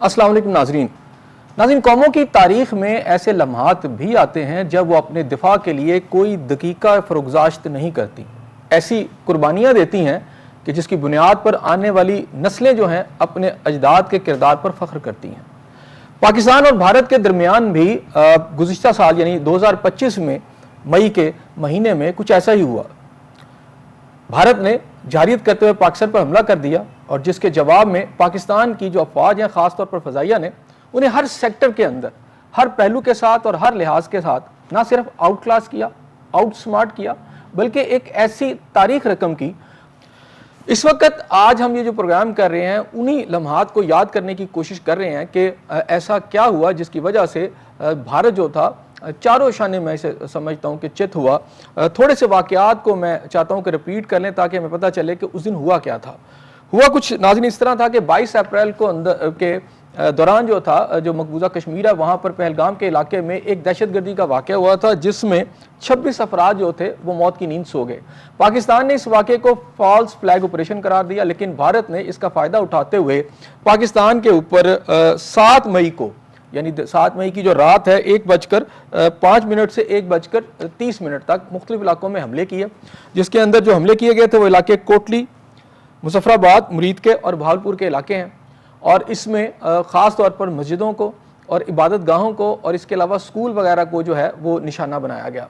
السلام علیکم ناظرین قوموں کی تاریخ میں ایسے لمحات بھی آتے ہیں جب وہ اپنے دفاع کے لیے کوئی دقیقہ فروگزاشت نہیں کرتی، ایسی قربانیاں دیتی ہیں کہ جس کی بنیاد پر آنے والی نسلیں جو ہیں اپنے اجداد کے کردار پر فخر کرتی ہیں۔ پاکستان اور بھارت کے درمیان بھی گزشتہ سال یعنی 2025 میں مئی کے مہینے میں کچھ ایسا ہی ہوا۔ بھارت نے جارحیت کرتے ہوئے پاکستان پر حملہ کر دیا، اور جس کے جواب میں پاکستان کی جو افواج ہیں، خاص طور پر فضائیہ نے انہیں ہر سیکٹر کے اندر، ہر پہلو کے ساتھ اور ہر لحاظ کے ساتھ نہ صرف آؤٹ کلاس کیا، آؤٹ سمارٹ کیا، بلکہ ایک ایسی تاریخ رقم کی۔ اس وقت آج ہم یہ جو پروگرام کر رہے ہیں انہی لمحات کو یاد کرنے کی کوشش کر رہے ہیں کہ ایسا کیا ہوا جس کی وجہ سے بھارت جو تھا چاروں شانے میں اسے سمجھتا ہوں کہ چت ہوا۔ تھوڑے سے واقعات کو میں چاہتا ہوں کہ ریپیٹ کر لیں تاکہ ہمیں پتہ چلے کہ اس دن ہوا کیا تھا۔ ہوا کچھ ناظرین اس طرح تھا کہ 22 اپریل کو کے دوران جو تھا، جو مقبوضہ کشمیر ہے وہاں پر پہلگام کے علاقے میں ایک دہشت گردی کا واقعہ ہوا تھا جس میں 26 افراد جو تھے وہ موت کی نیند سو گئے۔ پاکستان نے اس واقعے کو فالس فلیگ آپریشن قرار دیا، لیکن بھارت نے اس کا فائدہ اٹھاتے ہوئے پاکستان کے اوپر 7 مئی کو، یعنی 7 مئی کی جو رات ہے 1:05 سے 1:30 تک مختلف علاقوں میں حملے کیے، جس کے اندر جو حملے کیے گئے تھے وہ علاقے کوٹلی، مظفر آباد، مرید کے اور بہاولپور کے علاقے ہیں، اور اس میں خاص طور پر مسجدوں کو اور عبادت گاہوں کو اور اس کے علاوہ سکول وغیرہ کو جو ہے وہ نشانہ بنایا گیا۔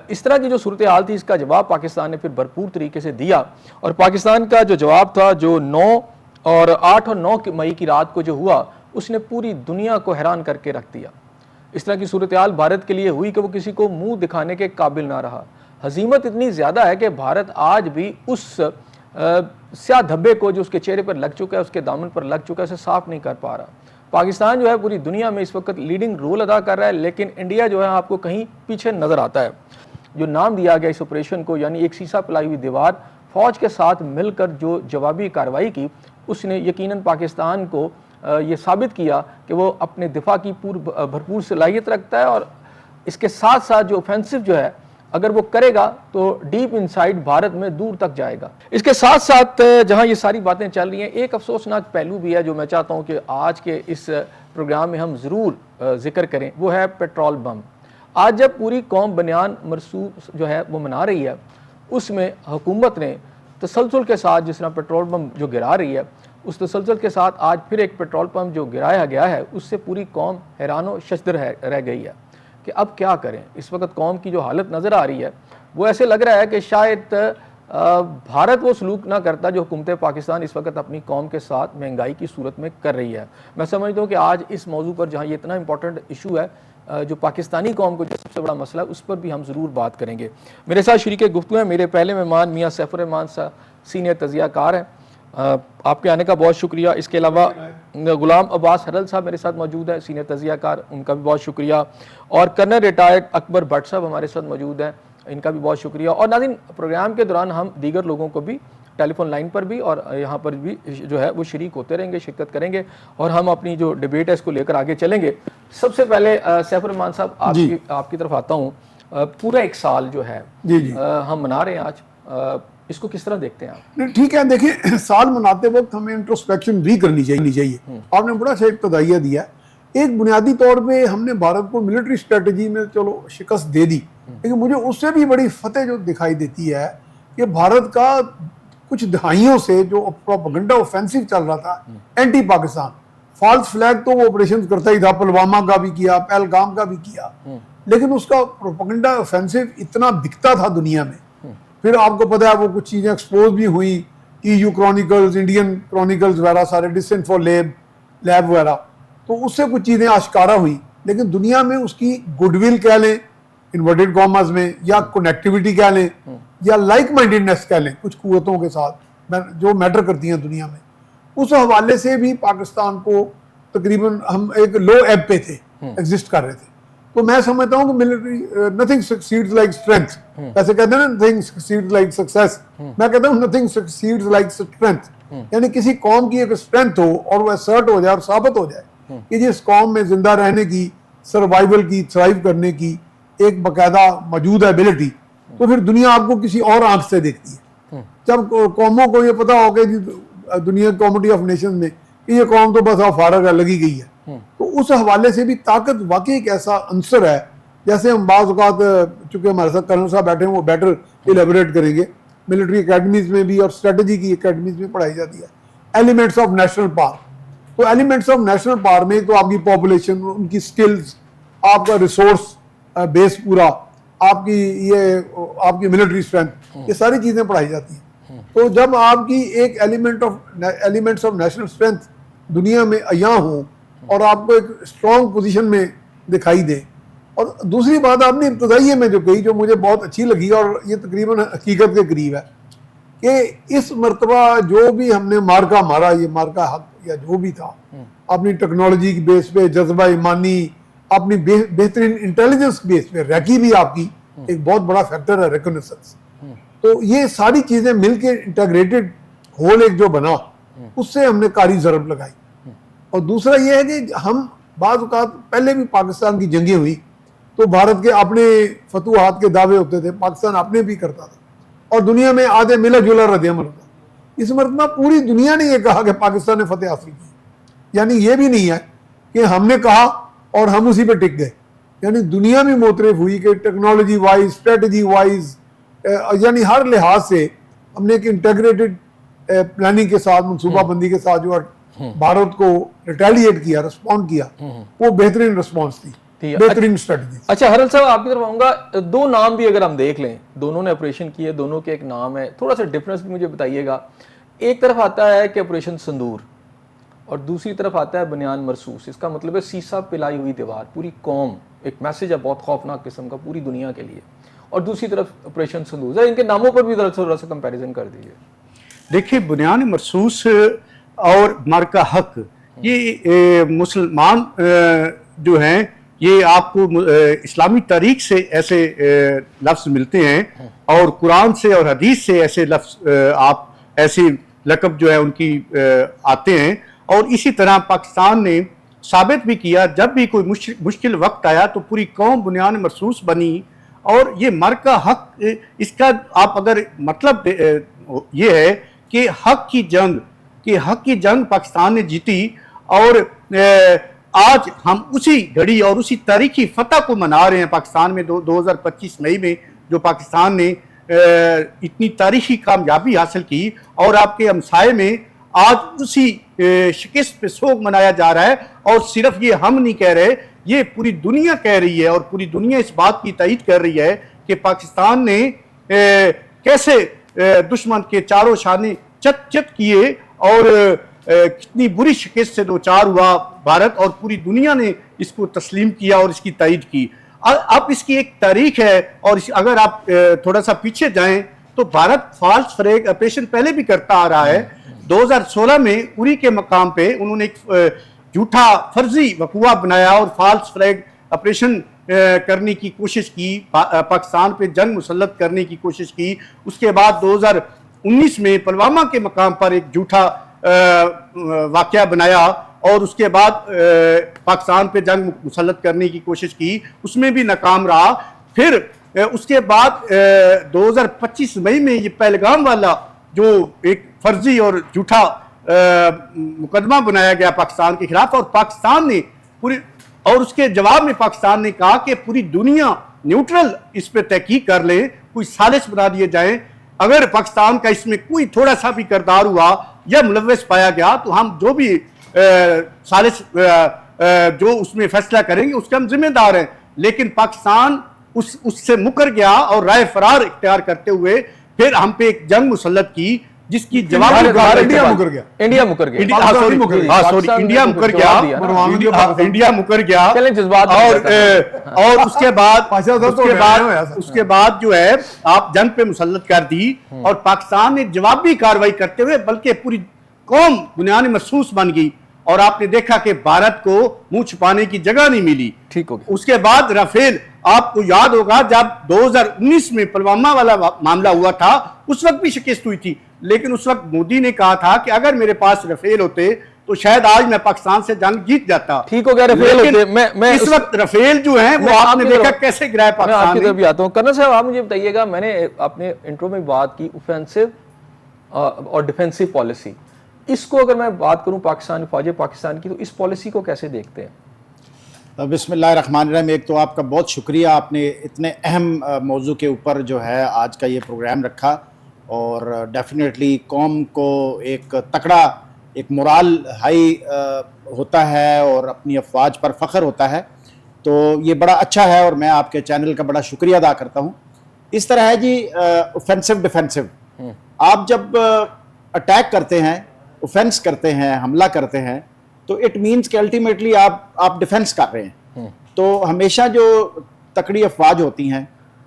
اس طرح کی جو صورتحال تھی اس کا جواب پاکستان نے پھر بھرپور طریقے سے دیا، اور پاکستان کا جو جواب تھا جو 8 اور 9 مئی کی رات کو جو ہوا اس نے پوری دنیا کو حیران کر کے رکھ دیا۔ اس طرح کی صورتحال بھارت کے لیے ہوئی کہ وہ کسی کو منہ دکھانے کے قابل نہ رہا۔ ہزیمت اتنی زیادہ ہے کہ بھارت آج بھی اس سیاہ دھبے کو جو اس کے چہرے پر لگ چکا ہے، اس کے دامن پر لگ چکا ہے، اسے صاف نہیں کر پا رہا۔ پاکستان جو ہے پوری دنیا میں اس وقت لیڈنگ رول ادا کر رہا ہے، لیکن انڈیا جو ہے آپ کو کہیں پیچھے نظر آتا ہے۔ جو نام دیا گیا اس آپریشن کو، یعنی ایک سیسا پلائی ہوئی دیوار، فوج کے ساتھ مل کر جو جوابی کارروائی کی، اس نے یقیناً پاکستان کو یہ ثابت کیا کہ وہ اپنے دفاع کی بھرپور صلاحیت رکھتا ہے، اور اس کے ساتھ ساتھ جو اوفینسو جو ہے اگر وہ کرے گا تو ڈیپ انسائیڈ بھارت میں دور تک جائے گا۔ اس کے ساتھ ساتھ جہاں یہ ساری باتیں چل رہی ہیں، ایک افسوسناک پہلو بھی ہے جو میں چاہتا ہوں کہ آج کے اس پروگرام میں ہم ضرور ذکر کریں، وہ ہے پیٹرول بم۔ آج جب پوری قوم بنیان مرصوص جو ہے وہ منا رہی ہے، اس میں حکومت نے تسلسل کے ساتھ جس طرح پیٹرول بم جو گرا رہی ہے، اس تسلسل کے ساتھ آج پھر ایک پیٹرول پمپ جو گرایا گیا ہے، اس سے پوری قوم حیران و ششدر رہ گئی ہے کہ اب کیا کریں۔ اس وقت قوم کی جو حالت نظر آ رہی ہے وہ ایسے لگ رہا ہے کہ شاید بھارت وہ سلوک نہ کرتا جو حکومت پاکستان اس وقت اپنی قوم کے ساتھ مہنگائی کی صورت میں کر رہی ہے۔ میں سمجھتا ہوں کہ آج اس موضوع پر جہاں یہ اتنا امپورٹنٹ ایشو ہے، جو پاکستانی قوم کو جو سب سے بڑا مسئلہ ہے، اس پر بھی ہم ضرور بات کریں گے۔ میرے ساتھ شریک گفتگو ہیں میرے پہلے مہمان میاں سیف الرحمان صاحب، سینئر تجزیہ کار ہیں، آپ کے آنے کا بہت شکریہ۔ اس کے علاوہ غلام عباس حرل صاحب میرے ساتھ موجود ہیں، سینئر تجزیہ کار، ان کا بھی بہت شکریہ۔ اور کرنل ریٹائرڈ اکبر بٹ صاحب ہمارے ساتھ موجود ہیں، ان کا بھی بہت شکریہ۔ اور ناظرین پروگرام کے دوران ہم دیگر لوگوں کو بھی ٹیلی فون لائن پر بھی اور یہاں پر بھی جو ہے وہ شریک ہوتے رہیں گے، شرکت کریں گے، اور ہم اپنی جو ڈیبیٹ ہے اس کو لے کر آگے چلیں گے۔ سب سے پہلے سیف الرحمان صاحب آپ کی طرف آتا ہوں۔ پورا ایک سال جو ہے ہم منا رہے ہیں آج، اس کو کس طرح دیکھتے ہیں آپ؟ ٹھیک ہے، دیکھیں سال مناتے وقت ہمیں انٹروسپیکشن بھی کرنی چاہیے۔ آپ نے بڑا سا ابتدائیہ دیا۔ ایک بنیادی طور پہ ہم نے بھارت کو ملٹری اسٹریٹجی میں چلو شکست دے دی، لیکن مجھے اس سے بھی بڑی فتح جو دکھائی دیتی ہے کہ بھارت کا کچھ دہائیوں سے جو پروپیگنڈا اوفینسو چل رہا تھا اینٹی پاکستان، فالس فلیگ تو وہ آپریشن کرتا ہی تھا، پلوامہ کا بھی کیا، پہلگام کا بھی کیا، لیکن اس کا پروپیگنڈا اوفینسو اتنا بکتا تھا دنیا میں۔ پھر آپ کو پتہ ہے وہ کچھ چیزیں ایکسپوز بھی ہوئی، EU کرونیکلز، انڈین کرونیکلز وغیرہ سارے، ڈسنفو لیب وغیرہ، تو اس سے کچھ چیزیں آشکارا ہوئی، لیکن دنیا میں اس کی گڈ ول کہہ لیں انورٹڈ کاماز میں، یا کنیکٹیوٹی کہہ لیں، یا لائک مائنڈیڈنس کہہ لیں کچھ قوتوں کے ساتھ جو میٹر کرتی ہیں دنیا میں، اس حوالے سے بھی پاکستان کو تقریباً ہم ایک لو ایب پہ تھے، ایگزسٹ کر رہے تھے۔ تو میں سمجھتا ہوں کہ ملٹری نتھنگ سکسیڈز لائک اسٹرینتھ، ایسے کہتے ہیں نا نتھنگ سکسیڈز لائک سکسیس، میں کہتا ہوں نتھنگ سکسیڈز لائک اسٹرینتھ، یعنی کسی قوم کی ایک اسٹرینتھ ہو اور وہ اسرٹ ہو جائے اور ثابت ہو جائے کہ جس قوم میں زندہ رہنے کی، سروائیول کی، تھرائیو کرنے کی ایک باقاعدہ موجود ایبلٹی، تو پھر دنیا آپ کو کسی اور آنکھ سے دیکھتی ہے۔ جب قوموں کو یہ پتا ہو کہ دنیا کمیونٹی آف نیشنز میں کہ یہ قوم تو بس فارغ ہے، لگی گئی ہے. تو اس حوالے سے بھی طاقت واقعی ایک ایسا عنصر ہے. جیسے ہم بعض اوقات، چونکہ ہمارے ساتھ کرنل صاحب بیٹھے ہیں، وہ بیٹر ایلیبریٹ کریں گے، ملٹری اکیڈمیز میں بھی اور اسٹریٹجی کی اکیڈمیز میں پڑھائی جاتی ہے ایلیمنٹس آف نیشنل پاور. تو ایلیمنٹس آف نیشنل پاور میں تو آپ کی پاپولیشن، ان کی سکلز، آپ کا ریسورس بیس پورا، آپ کی ملٹری اسٹرینتھ، یہ ساری چیزیں پڑھائی جاتی ہیں. تو جب آپ کی ایک ایلیمنٹس آف نیشنل اسٹرینتھ دنیا میں عیاں ہوں اور آپ کو ایک اسٹرانگ پوزیشن میں دکھائی دے. اور دوسری بات آپ نے ابتدائیے میں جو کہی، جو مجھے بہت اچھی لگی اور یہ تقریباً حقیقت کے قریب ہے، کہ اس مرتبہ جو بھی ہم نے مارکا مارا، یہ مارکا حق یا جو بھی تھا، اپنی ٹیکنالوجی کی بیس پہ، جذبہ ایمانی، اپنی بہترین انٹیلیجنس کی بیس پہ، ریکی بھی آپ کی ایک بہت بڑا فیکٹر ہے، ریکگنیسنس. تو یہ ساری چیزیں مل کے انٹیگریٹڈ ہول ایک جو بنا، اس سے ہم نے کاری ضرب لگائی. اور دوسرا یہ ہے کہ ہم بعض اوقات پہلے بھی پاکستان کی جنگیں ہوئی تو بھارت کے اپنے فتوحات کے دعوے ہوتے تھے، پاکستان اپنے بھی کرتا تھا، اور دنیا میں آدھے ملا جلا رد عمل ہوتا. اس مرتبہ پوری دنیا نے یہ کہا کہ پاکستان نے فتح حاصل کی. یعنی یہ بھی نہیں ہے کہ ہم نے کہا اور ہم اسی پہ ٹک گئے. یعنی دنیا بھی معترف ہوئی کہ ٹیکنالوجی وائز، اسٹریٹجی وائز، یعنی ہر لحاظ سے ہم نے ایک انٹیگریٹڈ پلاننگ کے ساتھ، منصوبہ بندی کے ساتھ جو بھارت کو ریٹیلیٹ کیا، رسپونڈ کیا، وہ بہترین رسپانس تھی، بہترین اسٹریٹجی. اچھا حرل صاحب، آپ کی طرف آؤں گا. دو نام بھی اگر ہم دیکھ لیں، دونوں نے آپریشن کیے، دونوں کے ایک نام ہے، تھوڑا سا ڈفرنس بھی مجھے بتائیے گا. ایک طرف آتا ہے کہ آپریشن سندور، اور دوسری طرف آتا ہے بنیان مرصوص. اس کا مطلب ہے سیسا پلائی ہوئی دیوار، پوری قوم، ایک میسج ہے بہت خوفناک قسم کا پوری دنیا کے لیے. اور دوسری طرف آپریشن سندور. ذرا ان کے ناموں پر بھی تھوڑا سا کمپیریزن کر دیجیے. دیکھیے، بنیان مرصوص اور مارکا حق، یہ مسلمان جو ہیں، یہ آپ کو اسلامی تاریخ سے ایسے لفظ ملتے ہیں، اور قرآن سے اور حدیث سے ایسے لفظ، آپ ایسے لقب جو ہے ان کی آتے ہیں. اور اسی طرح پاکستان نے ثابت بھی کیا، جب بھی کوئی مشکل وقت آیا تو پوری قوم بنیان مرصوص بنی. اور یہ مارکا حق، اس کا آپ اگر مطلب یہ ہے کہ حق کی جنگ پاکستان نے جیتی، اور آج ہم اسی گھڑی اور اسی تاریخی فتح کو منا رہے ہیں. پاکستان میں 2025 مئی میں جو پاکستان نے اتنی تاریخی کامیابی حاصل کی، اور آپ کے ہمسائے میں آج اسی شکست پہ سوگ منایا جا رہا ہے. اور صرف یہ ہم نہیں کہہ رہے، یہ پوری دنیا کہہ رہی ہے، اور پوری دنیا اس بات کی تائید کر رہی ہے کہ پاکستان نے کیسے دشمن کے چاروں شانے چت کیے، اور کتنی بری شکست سے دوچار ہوا بھارت، اور پوری دنیا نے اس کو تسلیم کیا اور اس کی تائید کی. اب اس کی ایک تاریخ ہے، اور اگر آپ تھوڑا سا پیچھے جائیں تو بھارت فالس فلیگ آپریشن پہلے بھی کرتا آ رہا ہے. 2016 میں اری کے مقام پہ انہوں نے ایک جھوٹا فرضی وقوع بنایا اور فالس فلیگ آپریشن کرنے کی کوشش کی، پاکستان پہ جنگ مسلط کرنے کی کوشش کی. اس کے بعد 2019 میں پلوامہ کے مقام پر ایک جھوٹا واقعہ بنایا، اور اس کے بعد پاکستان پہ جنگ مسلط کرنے کی کوشش کی، اس میں بھی ناکام رہا. پھر اس کے بعد 2025 مئی میں یہ پہلگام والا جو ایک فرضی اور جھوٹا مقدمہ بنایا گیا پاکستان کے خلاف، اور پاکستان نے اور اس کے جواب میں پاکستان نے کہا کہ پوری دنیا نیوٹرل اس پہ تحقیق کر لے، کوئی سازش بنا دیے جائیں. اگر پاکستان کا اس میں کوئی تھوڑا سا بھی کردار ہوا یا ملوث پایا گیا تو ہم جو بھی سازش جو اس میں فیصلہ کریں گے اس کے ہم ذمہ دار ہیں. لیکن پاکستان اس سے مکر گیا، اور رائے فرار اختیار کرتے ہوئے پھر ہم پہ ایک جنگ مسلط کی، جس کی جواب انڈیا مکر گیا. انڈیا مکر گیا. اور اس کے بعد جو ہے آپ جنگ پہ مسلط کر دی، اور پاکستان نے جوابی کاروائی کرتے ہوئے بلکہ پوری قوم بنیان مرصوص بن گئی. اور آپ نے دیکھا کہ بھارت کو منہ چھپانے کی جگہ نہیں ملی. ٹھیک ہو گیا. اس کے بعد رافیل، آپ کو یاد ہوگا جب 2019 میں پلوامہ والا معاملہ ہوا تھا، اس وقت بھی شکست ہوئی تھی، لیکن اس وقت مودی نے کہا تھا کہ اگر میرے پاس رافیل ہوتے تو شاید آج میں پاکستان سے جنگ جیت جاتا. ٹھیک ہو گیا. رافیل ہوتے، میں اس وقت رافیل جو ہیں وہ آپ نے دیکھا کیسے گرائے پاکستان. میں آپ کی طرف بھی آتا ہوں. کرنل صاحب، آپ مجھے بتائیے گا، میں نے اپنے انٹرو میں بات کی اوفینسو اور ڈیفینسو پالیسی. اس کو اگر میں بات کروں پاکستان فوج پاکستان کی، تو اس پالیسی کو کیسے دیکھتے ہیں؟ بسم اللہ الرحمن الرحیم. ایک تو آپ کا بہت شکریہ، آپ نے اتنے اہم موضوع کے اوپر جو ہے آج کا یہ پروگرام رکھا، اور ڈیفینیٹلی قوم کو ایک تکڑا ایک مورال ہائی ہوتا ہے اور اپنی افواج پر فخر ہوتا ہے، تو یہ بڑا اچھا ہے اور میں آپ کے چینل کا بڑا شکریہ ادا کرتا ہوں. اس طرح ہے جی اوفینسو ڈیفینسو. آپ جب اٹیک کرتے ہیں، اوفینس کرتے ہیں، حملہ کرتے ہیں، تو اٹ مینس کہ الٹیمیٹلی آپ ڈیفینس کر رہے ہیں. تو ہمیشہ جو تکڑی افواج ہوتی ہیں،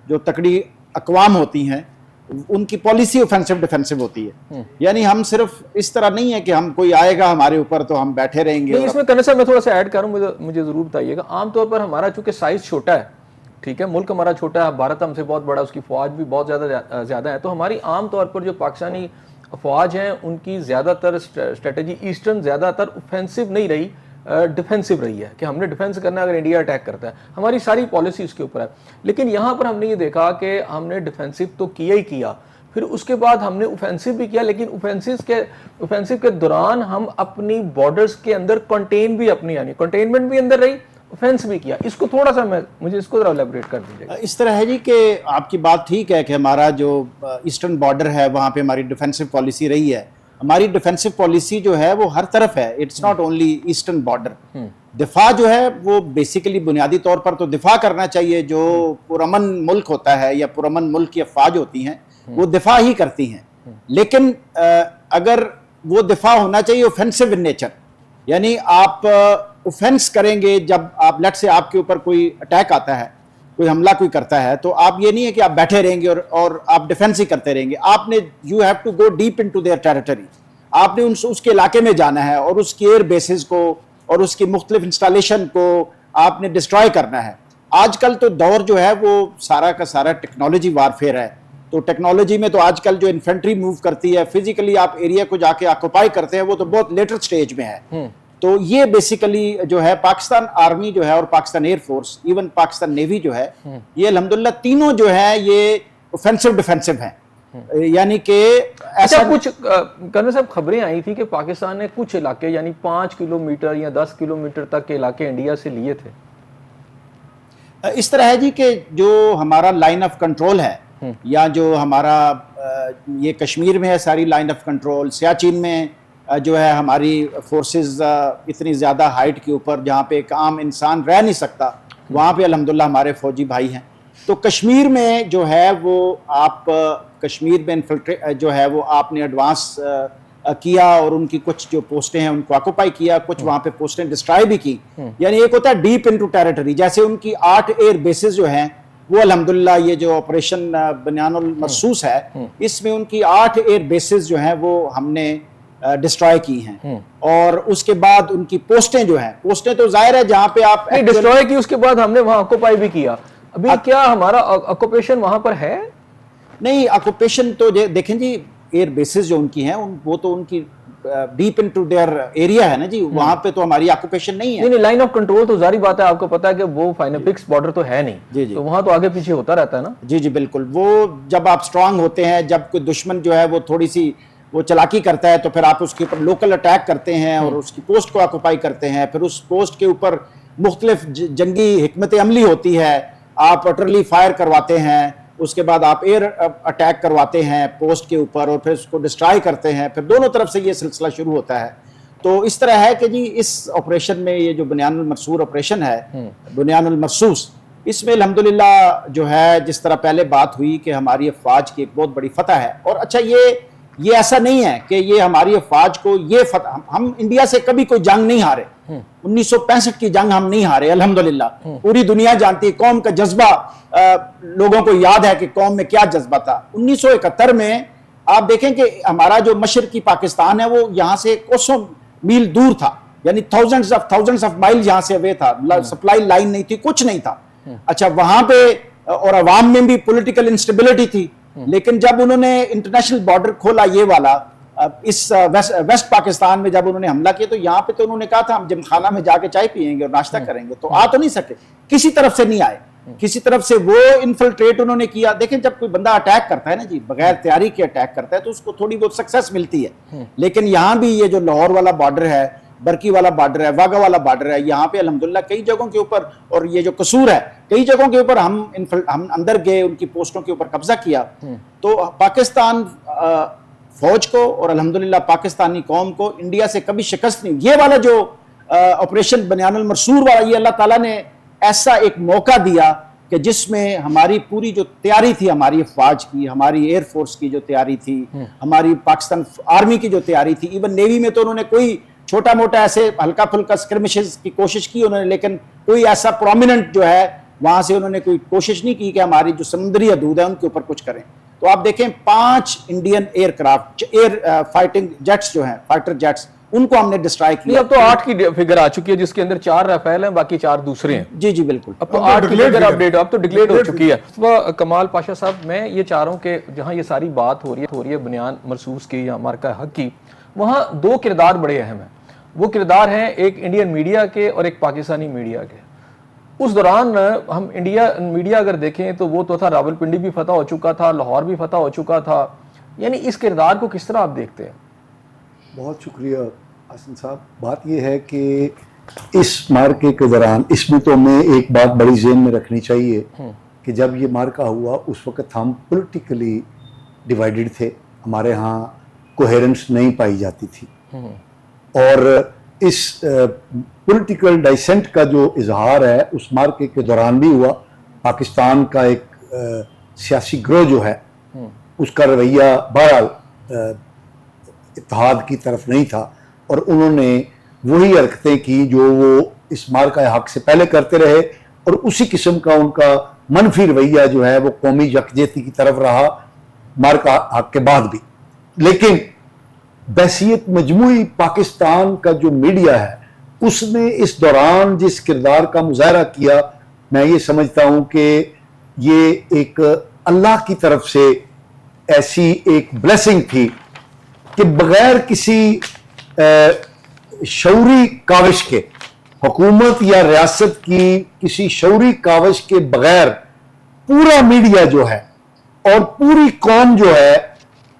جو تکڑی اقوام ہوتی ہیں، ان کی پالیسی اوفینسو ڈیفینسو ہوتی ہے. یعنی ہم صرف اس طرح نہیں ہے کہ ہم کوئی آئے گا ہمارے اوپر تو ہم بیٹھے رہیں گے. اس میں کرنے صاحب میں تھوڑا سا ایڈ کروں، مجھے ضرور بتائیے گا. عام طور پر ہمارا چونکہ سائز چھوٹا ہے، ٹھیک ہے، ملک ہمارا چھوٹا ہے، بھارت ہم سے بہت بڑا، اس کی فوج بھی بہت زیادہ ہے، تو ہماری عام طور پر جو پاکستانی افواج ہیں ان کی زیادہ تر اسٹریٹجی ایسٹرن زیادہ تر اوفینسو نہیں رہی، ڈیفینسو رہی ہے، کہ ہم نے ڈیفینس کرنا ہے اگر انڈیا اٹیک کرتا ہے. ہماری ساری پالیسی اس کے اوپر ہے. لیکن یہاں پر ہم نے یہ دیکھا کہ ہم نے ڈیفینسو تو کیا ہی کیا، پھر اس کے بعد ہم نے اوفینسو بھی کیا، لیکن اوفینسو کے دوران ہم اپنی بارڈرز کے اندر کنٹین بھی اپنی، یعنی کنٹینمنٹ بھی اندر رہی، اوفینس بھی کیا. اس کو تھوڑا سا مجھے اس کو ذرا الیبوریٹ کر دیجیے. اس طرح ہے جی کہ آپ کی بات ٹھیک ہے کہ ہمارا جو ایسٹرن بارڈر ہے وہاں پہ ہماری ڈیفینسو پالیسی رہی ہے. ہماری ڈیفینسو پالیسی جو ہے وہ ہر طرف ہے، it's not only eastern border. دفاع جو ہے وہ بیسیکلی بنیادی طور پر تو دفاع کرنا چاہیے. جو پرامن ملک ہوتا ہے یا پرامن ملک کی افواج ہوتی ہیں وہ دفاع ہی کرتی ہیں، لیکن اگر وہ دفاع ہونا چاہیے اوفینسو ان نیچر. یعنی آپ اوفینس کریں گے جب آپ لیٹ سے آپ کے اوپر کوئی اٹیک آتا ہے، کوئی حملہ کوئی کرتا ہے، تو آپ یہ نہیں ہے کہ آپ بیٹھے رہیں گے اور آپ ڈیفینس ہی کرتے رہیں گے. آپ نے you have to go deep into their territory. آپ نے اس کے علاقے میں جانا ہے اور اس کی ایئر بیسز کو اور اس کی مختلف انسٹالیشن کو آپ نے ڈسٹرائے کرنا ہے. آج کل تو دور جو ہے وہ سارا کا سارا ٹیکنالوجی وارفیئر ہے. تو ٹیکنالوجی میں تو آج کل جو انفینٹری موو کرتی ہے، فزیکلی آپ ایریا کو جا کے آکوپائی کرتے ہیں، وہ تو بہت لیٹر سٹیج میں ہے. تو یہ بیسیکلی جو ہے پاکستان آرمی جو ہے اور Pakistan air force, even Pakistan navy جو ہے، یہ الحمدللہ تینوں جو ہے یہ اوفینسو ڈیفینسو ہیں. یعنی کہ ایسا کچھ کرنے صاحب خبریں آئی تھی کہ پاکستان نے کچھ علاقے یعنی 5 کلومیٹر یا 10 کلومیٹر تک کے علاقے انڈیا سے لیے تھے. اس طرح ہے جی کہ جو ہمارا لائن آف کنٹرول ہے، یا جو ہمارا یہ کشمیر میں ہے ساری لائن آف کنٹرول، سیاچین میں جو ہے ہماری فورسز اتنی زیادہ ہائٹ کے اوپر جہاں پہ ایک عام انسان رہ نہیں سکتا، وہاں پہ الحمدللہ ہمارے فوجی بھائی ہیں. تو کشمیر میں جو ہے وہ آپ کشمیر میں جو ہے وہ آپ نے ایڈوانس کیا اور ان کی کچھ جو پوسٹیں ہیں ان کو آکوپائی کیا، کچھ وہاں پہ پوسٹیں ڈسٹرائی بھی کی. یعنی ایک ہوتا ہے ڈیپ انٹو ٹیریٹری، جیسے ان کی 8 ایئر بیسز جو ہیں وہ الحمدللہ یہ جو آپریشن بنیان المرصوص ہے، اس میں ان کی 8 ایئر بیسز جو ہیں وہ ہم نے ڈسٹرائے کی ہیں. اور اس کے بعد ان کی پوسٹیں جو ہیں، پوسٹیں تو ظاہر ہے جہاں پہ آپ ڈسٹرائے کی، اس کے بعد ہم نے وہاں آکوپائی بھی کیا. ابھی کیا ہمارا آکوپیشن وہاں پر ہے؟ نہیں، آکوپیشن تو دیکھیں جی ایئر بیسز جو ان کی ہیں وہ تو ان کی ڈیپ انٹو دیئر ایریا ہے نا جی، وہاں پہ تو ہماری آکوپیشن نہیں ہے. نہیں، لائن آف کنٹرول تو ظاہری بات ہے، آپ کو پتا ہے کہ وہ فائنل فکس بارڈر تو ہے نہیں، تو وہاں تو آگے پیچھے ہوتا رہتا ہے نا. جی بالکل. وہ جب آپ اسٹرانگ ہوتے ہیں، جب کوئی دشمن جو ہے وہ تھوڑی سی وہ چلاکی کرتا ہے، تو پھر آپ اس کے اوپر لوکل اٹیک کرتے ہیں اور اس کی پوسٹ کو آکوپائی کرتے ہیں. پھر اس پوسٹ کے اوپر مختلف جنگی حکمت عملی ہوتی ہے، آپ اٹرلی فائر کرواتے ہیں، اس کے بعد آپ ایئر اٹیک کرواتے ہیں پوسٹ کے اوپر اور پھر اس کو ڈسٹرائی کرتے ہیں. پھر دونوں طرف سے یہ سلسلہ شروع ہوتا ہے. تو اس طرح ہے کہ جی اس آپریشن میں یہ جو بنیان المرصوص آپریشن ہے، بنیان المرصوص، اس میں الحمدللہ جو ہے جس طرح پہلے بات ہوئی کہ ہماری افواج کی ایک بہت بڑی فتح ہے. اور اچھا یہ ایسا نہیں ہے کہ یہ ہماری افواج کو یہ فتح، ہم انڈیا سے کبھی کوئی جنگ نہیں ہارے. 1965 کی جنگ ہم نہیں ہارے الحمدللہ. پوری دنیا جانتی ہے قوم کا جذبہ، لوگوں کو یاد ہے کہ قوم میں کیا جذبہ تھا. 1971 میں آپ دیکھیں کہ ہمارا جو مشرقی پاکستان ہے وہ یہاں سے کوسوں میل دور تھا، یعنی تھاؤزنڈز آف مائل یہاں سے اوے تھا. سپلائی لائن نہیں تھی، کچھ نہیں تھا. اچھا وہاں پہ اور عوام میں بھی پولیٹیکل انسٹیبلٹی تھی. لیکن جب انہوں نے انٹرنیشنل بارڈر کھولا یہ والا، اس ویسٹ پاکستان میں جب انہوں نے حملہ کیا، تو یہاں پہ تو انہوں نے کہا تھا ہم جم خانہ میں جا کے چائے پیئیں گے اور ناشتہ کریں گے، تو آ تو نہیں سکے، کسی طرف سے نہیں آئے. کسی طرف سے وہ انفلٹریٹ انہوں نے کیا. دیکھیں جب کوئی بندہ اٹیک کرتا ہے نا جی, بغیر تیاری کے اٹیک کرتا ہے, تو اس کو تھوڑی بہت سکسیس ملتی ہے. لیکن یہاں بھی یہ جو لاہور والا بارڈر ہے, برکی والا بارڈر ہے, واگا والا بارڈر ہے, یہاں پہ الحمدللہ کئی جگہوں کے اوپر, اور یہ جو قصور ہے کئی جگہوں کے اوپر ہم اندر گئے, ان کی پوسٹوں کے اوپر قبضہ کیا. تو پاکستان فوج کو اور الحمدللہ پاکستانی قوم کو انڈیا سے کبھی شکست نہیں. یہ والا جو آپریشن بنیان المرسور والا, یہ اللہ تعالیٰ نے ایسا ایک موقع دیا کہ جس میں ہماری پوری جو تیاری تھی, ہماری افواج کی, ہماری ایئر فورس کی جو تیاری تھی, ہماری پاکستان آرمی کی جو تیاری تھی, ایون نیوی میں تو انہوں نے کوئی چھوٹا موٹا ایسے ہلکا پھلکا اسکرمشز کی کوشش کی انہوں نے, لیکن کوئی ایسا پرومیننٹ جو ہے وہاں سے انہوں نے کوئی کوشش نہیں کی کہ ہماری جو سمندری حدود ہے ان کے اوپر کچھ کریں. تو آپ دیکھیں 5 Indian aircraft, air fighting jets جو ہیں, فائٹر جیٹس, ان کو ہم نے ڈسٹرائی کیا. اب تو 8 کی فگر آ چکی ہے, جس کے اندر 4 رافیل ہیں, باقی 4 دوسرے ہیں. جی جی بالکل. اب تو 8 کی فگر اپڈیٹ, اب تو ڈکلیئر ہو چکی ہے. کمال پاشا صاحب, میں یہ چاہ رہا ہوں کہ جہاں یہ ساری بات ہو رہی ہے بنیان مرصوص کی یا مارکہ حق کی, وہاں 2 کردار بڑے اہم ہیں. وہ کردار ہیں ایک انڈین میڈیا کے اور ایک پاکستانی میڈیا کے. اس دوران ہم انڈیا میڈیا اگر دیکھیں تو وہ تو تھا, راولپنڈی بھی فتح ہو چکا تھا, لاہور بھی فتح ہو چکا تھا. یعنی اس کردار کو کس طرح آپ دیکھتے ہیں؟ بہت شکریہ حسن صاحب. بات یہ ہے کہ اس مارکے کے دوران, اس میں تو ہمیں ایک بات بڑی ذہن میں رکھنی چاہیے کہ جب یہ مارکا ہوا اس وقت ہم پولیٹیکلی ڈیوائیڈڈ تھے, ہمارے ہاں کوہیرنس نہیں پائی جاتی تھی, اور اس پولیٹیکل ڈائسنٹ کا جو اظہار ہے اس مارکے کے دوران بھی ہوا. پاکستان کا ایک سیاسی گروہ جو ہے اس کا رویہ بہرحال اتحاد کی طرف نہیں تھا, اور انہوں نے وہی حرکتیں کی جو وہ اس مارکہ حق سے پہلے کرتے رہے, اور اسی قسم کا ان کا منفی رویہ جو ہے وہ قومی یکجہتی کی طرف رہا مارکہ حق کے بعد بھی. لیکن بحیثیت مجموعی پاکستان کا جو میڈیا ہے اس نے اس دوران جس کردار کا مظاہرہ کیا, میں یہ سمجھتا ہوں کہ یہ ایک اللہ کی طرف سے ایسی ایک بلیسنگ تھی کہ بغیر کسی شعوری کاوش کے, حکومت یا ریاست کی کسی شعوری کاوش کے بغیر پورا میڈیا جو ہے اور پوری قوم جو ہے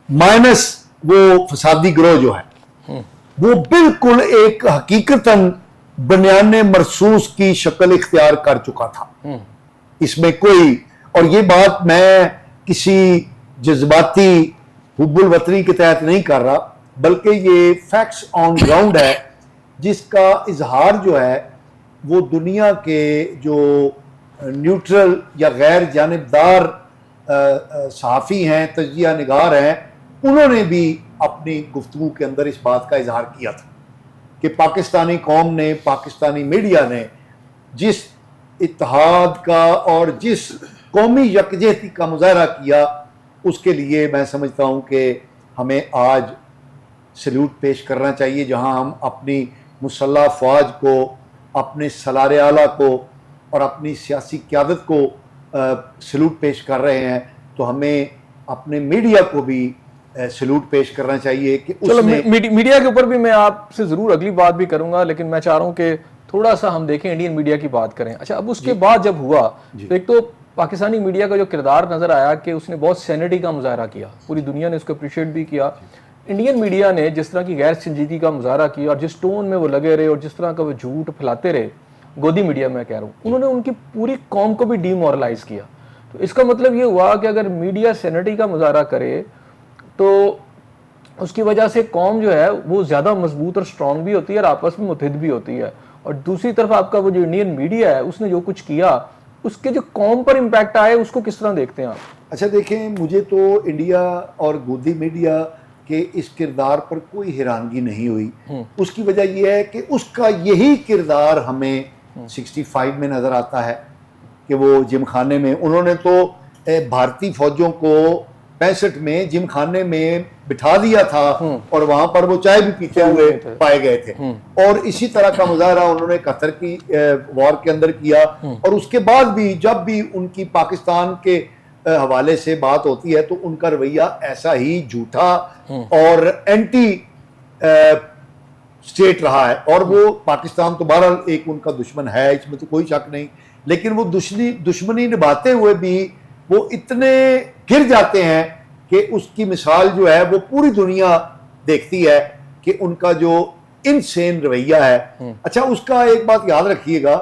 مائنس وہ فسادی گروہ جو ہے وہ بالکل ایک حقیقتاً بنیان مرصوص کی شکل اختیار کر چکا تھا. اس میں کوئی, اور یہ بات میں کسی جذباتی حب الوطنی کے تحت نہیں کر رہا, بلکہ یہ فیکٹس آن گراؤنڈ ہے جس کا اظہار جو ہے وہ دنیا کے جو نیوٹرل یا غیر جانبدار صحافی ہیں, تجزیہ نگار ہیں, انہوں نے بھی اپنی گفتگو کے اندر اس بات کا اظہار کیا تھا کہ پاکستانی قوم نے, پاکستانی میڈیا نے جس اتحاد کا اور جس قومی یکجہتی کا مظاہرہ کیا اس کے لیے میں سمجھتا ہوں کہ ہمیں آج سلیوٹ پیش کرنا چاہیے. جہاں ہم اپنی مسلح افواج کو, اپنے سالار اعلیٰ کو اور اپنی سیاسی قیادت کو سلیوٹ پیش کر رہے ہیں, تو ہمیں اپنے میڈیا کو بھی سلیوٹ پیش کرنا چاہیے کہ چلو میڈیا کے اوپر بھی میں آپ سے ضرور اگلی بات بھی کروں گا, لیکن میں چاہ رہا ہوں کہ تھوڑا سا ہم دیکھیں انڈین میڈیا کی بات کریں. اچھا, اب اس کے بعد جب ہوا تو ایک تو پاکستانی میڈیا کا جو کردار نظر آیا کہ اس نے بہت سینٹی کا مظاہرہ کیا, پوری دنیا نے اس کو اپریشیٹ بھی کیا. انڈین میڈیا نے جس طرح کی غیر سنجیدگی کا مظاہرہ کیا اور جس ٹون میں وہ لگے رہے اور جس طرح کا وہ جھوٹ پھیلاتے رہے, گودی میڈیا میں کہہ رہا ہوں, انہوں نے ان کی پوری قوم کو بھی ڈی مورلائز کیا. تو اس کا مطلب یہ ہوا کہ اگر میڈیا سینٹی کا مظاہرہ کرے تو اس کی وجہ سے قوم جو ہے وہ زیادہ مضبوط اور سٹرونگ بھی ہوتی ہے اور آپس میں متحد بھی ہوتی ہے. اور دوسری طرف آپ کا وہ جو انڈین میڈیا ہے اس نے جو کچھ کیا اس کے جو قوم پر امپیکٹ آئے اس کو کس طرح دیکھتے ہیں آپ؟ اچھا دیکھیں, مجھے تو انڈیا اور گودی میڈیا کے اس کردار پر کوئی حیرانگی نہیں ہوئی. اس کی وجہ یہ ہے کہ اس کا یہی کردار ہمیں 65 میں نظر آتا ہے کہ وہ جم خانے میں انہوں نے تو بھارتی فوجوں کو 65 میں جم خانے میں بٹھا دیا تھا اور وہاں پر وہ چائے بھی پیتے ہوئے پائے گئے تھے. اور اسی طرح کا مظاہرہ انہوں نے قطر کی وار کے اندر کیا, اور اس کے بعد بھی جب بھی ان کی پاکستان کے حوالے سے بات ہوتی ہے تو ان کا رویہ ایسا ہی جھوٹا اور اینٹی اسٹیٹ رہا ہے. اور وہ پاکستان تو بہرحال ایک ان کا دشمن ہے, اس میں تو کوئی شک نہیں, لیکن وہ دشمنی نبھاتے ہوئے بھی وہ اتنے گر جاتے ہیں کہ اس کی مثال جو ہے وہ پوری دنیا دیکھتی ہے کہ ان کا جو انسین رویہ ہے. اچھا اس کا ایک بات یاد رکھیے گا,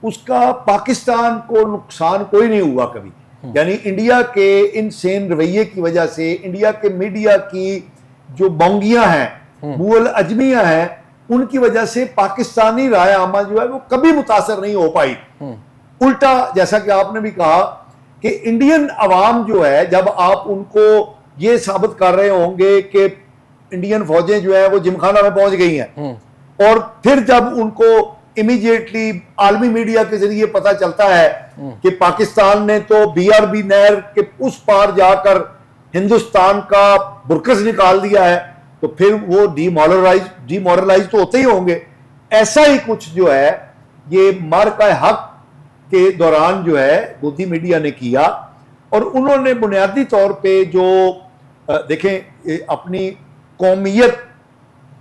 اس کا پاکستان کو نقصان کوئی نہیں ہوا کبھی. یعنی انڈیا کے انسین رویے کی وجہ سے, انڈیا کے میڈیا کی جو بونگیاں ہیں, بول اجمیاں ہیں, ان کی وجہ سے پاکستانی رائے عامہ جو ہے وہ کبھی متاثر نہیں ہو پائی. الٹا جیسا کہ آپ نے بھی کہا کہ انڈین عوام جو ہے, جب آپ ان کو یہ ثابت کر رہے ہوں گے کہ انڈین فوجیں جو ہیں وہ جمخانہ میں پہنچ گئی ہیں, اور پھر جب ان کو امیڈیٹلی عالمی میڈیا کے ذریعے پتا چلتا ہے کہ پاکستان نے تو بی آر بی نہر کے اس پار جا کر ہندوستان کا برکس نکال دیا ہے, تو پھر وہ ڈی مورلائز تو ہوتے ہی ہوں گے. ایسا ہی کچھ جو ہے یہ مارکہ حق کے دوران جو ہے گودی میڈیا نے کیا, اور انہوں نے بنیادی طور پہ جو دیکھیں اپنی قومیت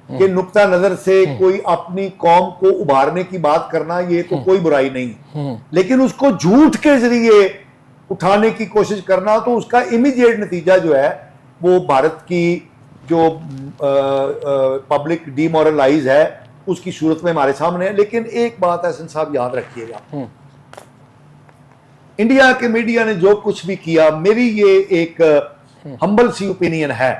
کے نقطہ نظر سے کوئی اپنی قوم کو ابھارنے کی بات کرنا یہ تو کوئی برائی نہیں, لیکن اس کو جھوٹ کے ذریعے اٹھانے کی کوشش کرنا, تو اس کا امیڈیٹ نتیجہ جو ہے وہ بھارت کی جو پبلک ڈی مورلائز ہے اس کی صورت میں ہمارے سامنے ہے. لیکن ایک بات احسن صاحب یاد رکھیے گا, انڈیا کے میڈیا نے جو کچھ بھی کیا, میری یہ ایک ہمبل سی اوپینین ہے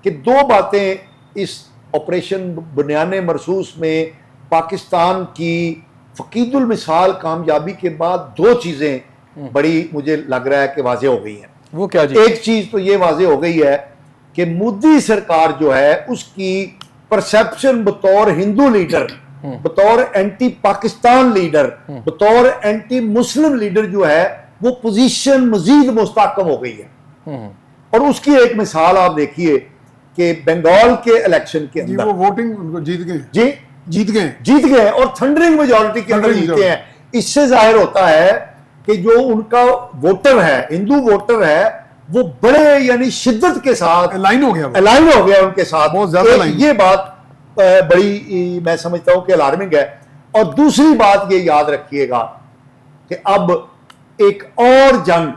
کہ دو باتیں اس آپریشن بنیان مرصوص میں پاکستان کی فقید المثال کامیابی کے بعد دو چیزیں بڑی مجھے لگ رہا ہے کہ واضح ہو گئی ہیں. وہ کیا جی؟ ایک چیز تو یہ واضح ہو گئی ہے کہ مودی سرکار جو ہے اس کی پرسیپشن بطور ہندو لیڈر, بطور اینٹی پاکستان لیڈر, بطور اینٹی مسلم لیڈر جو ہے وہ پوزیشن مزید مستحکم ہو گئی ہے. اور اس کی ایک مثال آپ دیکھیے کہ بنگال کے الیکشن کے اندر وہ ووٹنگ ان کو جیت گئے, جی جیت گئے اور تھنڈرنگ میجورٹی کے اندر جیتے ہیں. اس سے ظاہر ہوتا ہے کہ جو ان کا ووٹر ہے, ہندو ووٹر ہے, وہ بڑے یعنی شدت کے ساتھ الائن ہو گیا ان کے ساتھ. بہت زیادہ یہ بات بڑی میں سمجھتا ہوں کہ الارمنگ ہے. اور دوسری بات یہ یاد رکھیے گا کہ اب ایک اور جنگ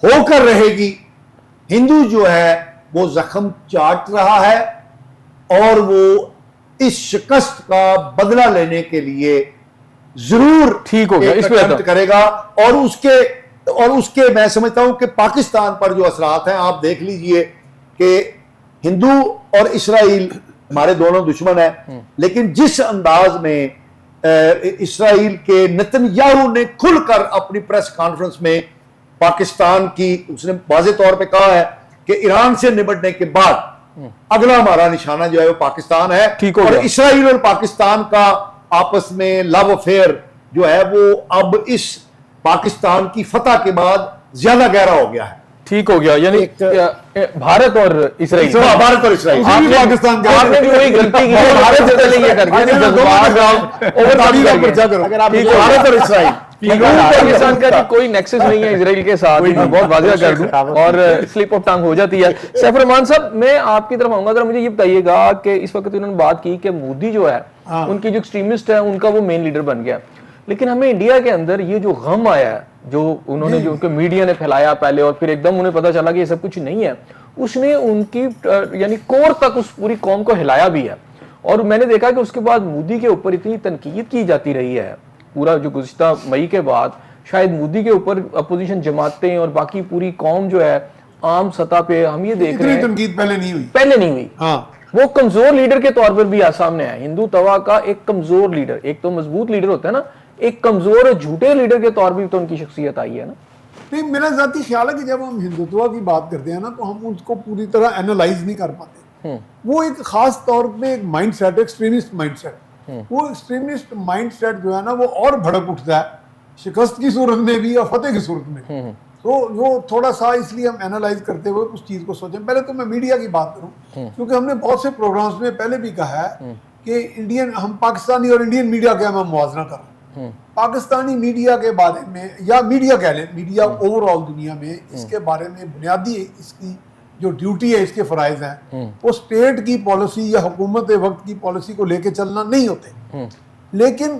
ہو کر رہے گی. ہندو جو ہے وہ زخم چاٹ رہا ہے اور وہ اس شکست کا بدلہ لینے کے لیے ضرور ٹھیک ہو گیا اس پہ کرے گا. اور اس کے میں سمجھتا ہوں کہ پاکستان پر جو اثرات ہیں آپ دیکھ لیجئے کہ ہندو اور اسرائیل ہمارے دونوں دشمن ہیں, لیکن جس انداز میں اسرائیل کے نتن یاہو نے کھل کر اپنی پریس کانفرنس میں پاکستان کی, اس نے واضح طور پہ کہا ہے کہ ایران سے نمٹنے کے بعد اگلا ہمارا نشانہ جو ہے وہ پاکستان ہے, اور اسرائیل اور پاکستان کا آپس میں لو افیئر جو ہے وہ اب اس پاکستان کی فتح کے بعد زیادہ گہرا ہو گیا ہے. ٹھیک ہو گیا, یعنی بھارت اور اسرائیل, بھارت اور اسرائیل پاکستان آپ نے بھی وہی غلطی کی ہے, بھارت سے پہلے یہ کر بھارت اور اسرائیل پاکستان کا کوئی نیکسس نہیں ہے اسرائیل کے ساتھ, میں بہت واضح کر دوں, اور سلپ آف ٹنگ ہو جاتی ہے. سیف الرحمان صاحب میں آپ کی طرف آؤں گا, ذرا مجھے یہ بتائیے گا کہ اس وقت انہوں نے بات کی کہ مودی جو ہے ان کی جو ایکسٹریمسٹ ہے ان کا وہ مین لیڈر بن گیا, لیکن ہمیں انڈیا کے اندر یہ جو غم آیا ہے جو انہوں نے جو میڈیا نے پھیلایا پہلے, اور پھر ایک دم انہیں پتا چلا کہ یہ سب کچھ نہیں ہے, اس نے ان کی یعنی کور تک اس پوری قوم کو ہلایا بھی ہے. اور میں نے دیکھا کہ اس کے بعد مودی کے اوپر اتنی تنقید کی جاتی رہی ہے, پورا جو گزشتہ مئی کے بعد شاید مودی کے اوپر اپوزیشن جماعتیں اور باقی پوری قوم جو ہے عام سطح پہ ہم یہ دیکھ رہے ہیں تنقید پہلے نہیں ہوئی. وہ کمزور لیڈر کے طور پر بھی سامنے آیا, ہندو توا کا ایک کمزور لیڈر, ایک تو مضبوط لیڈر ہوتا ہے نا, ایک کمزور اور جھوٹے لیڈر کے طور پر تو ان کی شخصیت آئی ہے نا. نہیں, میرا ذاتی خیال ہے کہ جب ہم ہندوتوا کی بات کرتے ہیں نا تو ہم اس کو پوری طرح اینالائز نہیں کر پاتے. وہ ایک خاص طور پہ ایک mindset, extremist mindset, وہ ایکسٹریمسٹ مائنڈ سیٹ جو ہے نا وہ اور بھڑک اٹھتا ہے شکست کی صورت میں بھی اور فتح کی صورت میں. تو وہ تھوڑا سا اس لیے ہم اینالائز کرتے ہوئے اس چیز کو سوچیں. پہلے تو میں میڈیا کی بات کروں, کیونکہ ہم نے بہت سے پروگرامز میں پہلے بھی کہا ہے کہ ہم پاکستانی اور انڈین میڈیا کا ہم موازنہ کر رہے ہیں. پاکستانی میڈیا کے بارے میں, یا میڈیا کہہ لیں, میڈیا اوور آل دنیا میں اس کے بارے میں بنیادی اس کی جو ڈیوٹی ہے, اس کے فرائض ہیں, وہ اسٹیٹ کی پالیسی یا حکومت وقت کی پالیسی کو لے کے چلنا نہیں ہوتے, لیکن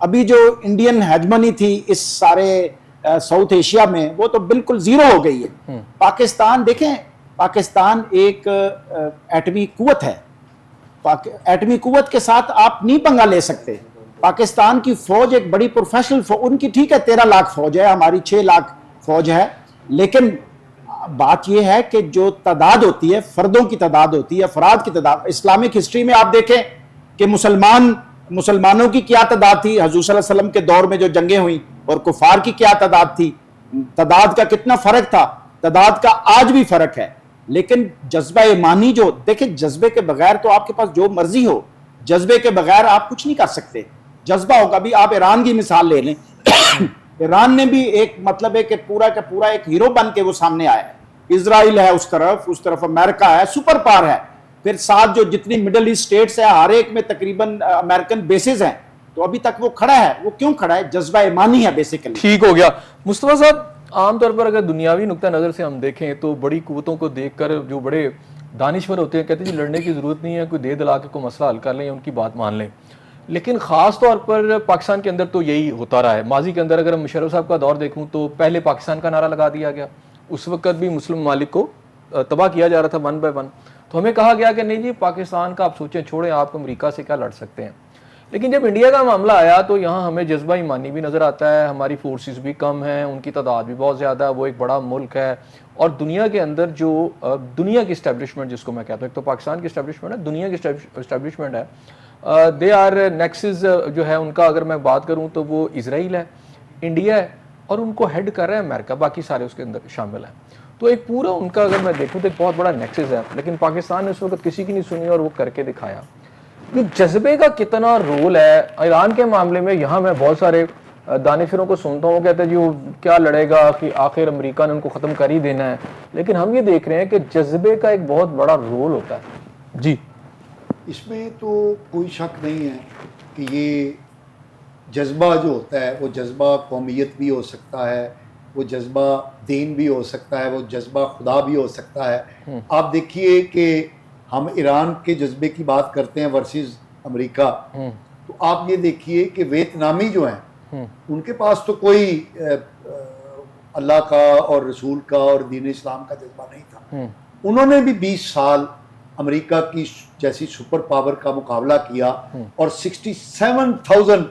ابھی جو انڈین ہیجمنی تھی اس سارے ساؤتھ ایشیا میں وہ تو بالکل زیرو ہو گئی ہے. پاکستان دیکھیں, پاکستان ایک ایٹمی قوت ہے, ایٹمی قوت کے ساتھ آپ نہیں پنگا لے سکتے. پاکستان کی فوج ایک بڑی پروفیشنل فوج, ان کی ٹھیک ہے 13 لاکھ فوج ہے, ہماری 6 لاکھ فوج ہے, لیکن بات یہ ہے کہ جو تعداد ہوتی ہے, فردوں کی تعداد ہوتی ہے, افراد کی تعداد. اسلامک ہسٹری میں آپ دیکھیں کہ مسلمانوں کی کیا تعداد تھی حضور صلی اللہ علیہ وسلم کے دور میں جو جنگیں ہوئیں, اور کفار کی کیا تعداد تھی, تعداد کا کتنا فرق تھا, تعداد کا آج بھی فرق ہے. لیکن جذبہ ایمانی جو دیکھیں, جذبے کے بغیر تو آپ کے پاس جو مرضی ہو, جذبے کے بغیر آپ کچھ نہیں کر سکتے. جذبہ ہوگا. بھی آپ ایران کی مثال لے لیں, ایران نے بھی ایک مطلب ہے کہ پورا کا پورا ایک ہیرو بن کے وہ سامنے آیا ہے. اسرائیل ہے اس طرف امریکہ ہے, سپر پاور ہے, پھر ساتھ جو جتنی مڈل ایسٹ سٹیٹس ہیں ہر ایک میں تقریباً امریکن بیسز ہیں, تو ابھی تک وہ کھڑا ہے. وہ کیوں کھڑا ہے؟ جذبہ ایمانی ہے بیسیکلی. ٹھیک ہو گیا. مصطفیٰ صاحب, عام طور پر اگر دنیاوی نقطہ نظر سے ہم دیکھیں تو بڑی قوتوں کو دیکھ کر جو بڑے دانشور ہوتے ہیں کہتے ہیں جی لڑنے کی ضرورت نہیں ہے, کوئی دے دلا کے کوئی مسئلہ حل کر لیں یا ان کی بات مان لیں. لیکن خاص طور پر پاکستان کے اندر تو یہی ہوتا رہا ہے. ماضی کے اندر اگر ہم مشرف صاحب کا دور دیکھوں تو پہلے پاکستان کا نعرہ لگا دیا گیا, اس وقت بھی مسلم ممالک کو تباہ کیا جا رہا تھا 1 by 1. تو ہمیں کہا گیا کہ نہیں جی پاکستان کا آپ سوچیں چھوڑیں, آپ امریکہ سے کیا لڑ سکتے ہیں. لیکن جب انڈیا کا معاملہ آیا تو یہاں ہمیں جذبہ ایمانی بھی نظر آتا ہے, ہماری فورسز بھی کم ہیں, ان کی تعداد بھی بہت زیادہ ہے, وہ ایک بڑا ملک ہے, اور دنیا کے اندر جو دنیا کی اسٹیبلشمنٹ جس کو میں کہتا ہوں, ایک تو پاکستان کی اسٹیبلشمنٹ ہے, دنیا کی اسٹیبلشمنٹ ہے, دے آر نیکسز جو ہے ان کا اگر میں بات کروں تو وہ اسرائیل ہے, انڈیا ہے, اور ان کو ہیڈ کر رہا ہے امریکہ, باقی سارے اس کے اندر شامل ہیں. تو ایک پورا ان کا اگر میں دیکھوں تو ایک بہت بڑا نیکسز ہے. لیکن پاکستان نے اس وقت کسی کی نہیں سنی اور وہ کر کے دکھایا. یہ جذبے کا کتنا رول ہے ایران کے معاملے میں؟ یہاں میں بہت سارے دانشوروں کو سنتا ہوں, کہتے ہیں جی وہ کیا لڑے گا کہ آخر امریکہ نے ان کو ختم کر ہی دینا ہے. لیکن ہم یہ دیکھ رہے ہیں کہ جذبے کا ایک بہت بڑا رول ہوتا ہے. جی اس میں تو کوئی شک نہیں ہے کہ یہ جذبہ جو ہوتا ہے وہ جذبہ قومیت بھی ہو سکتا ہے, وہ جذبہ دین بھی ہو سکتا ہے, وہ جذبہ خدا بھی ہو سکتا ہے. آپ دیکھیے کہ ہم ایران کے جذبے کی بات کرتے ہیں ورسز امریکہ, تو آپ یہ دیکھیے کہ ویتنامی جو ہیں ان کے پاس تو کوئی اللہ کا اور رسول کا اور دین اسلام کا جذبہ نہیں تھا. انہوں نے بھی 20 سال امریکہ کی جیسی سپر پاور کا مقابلہ کیا, اور 67,000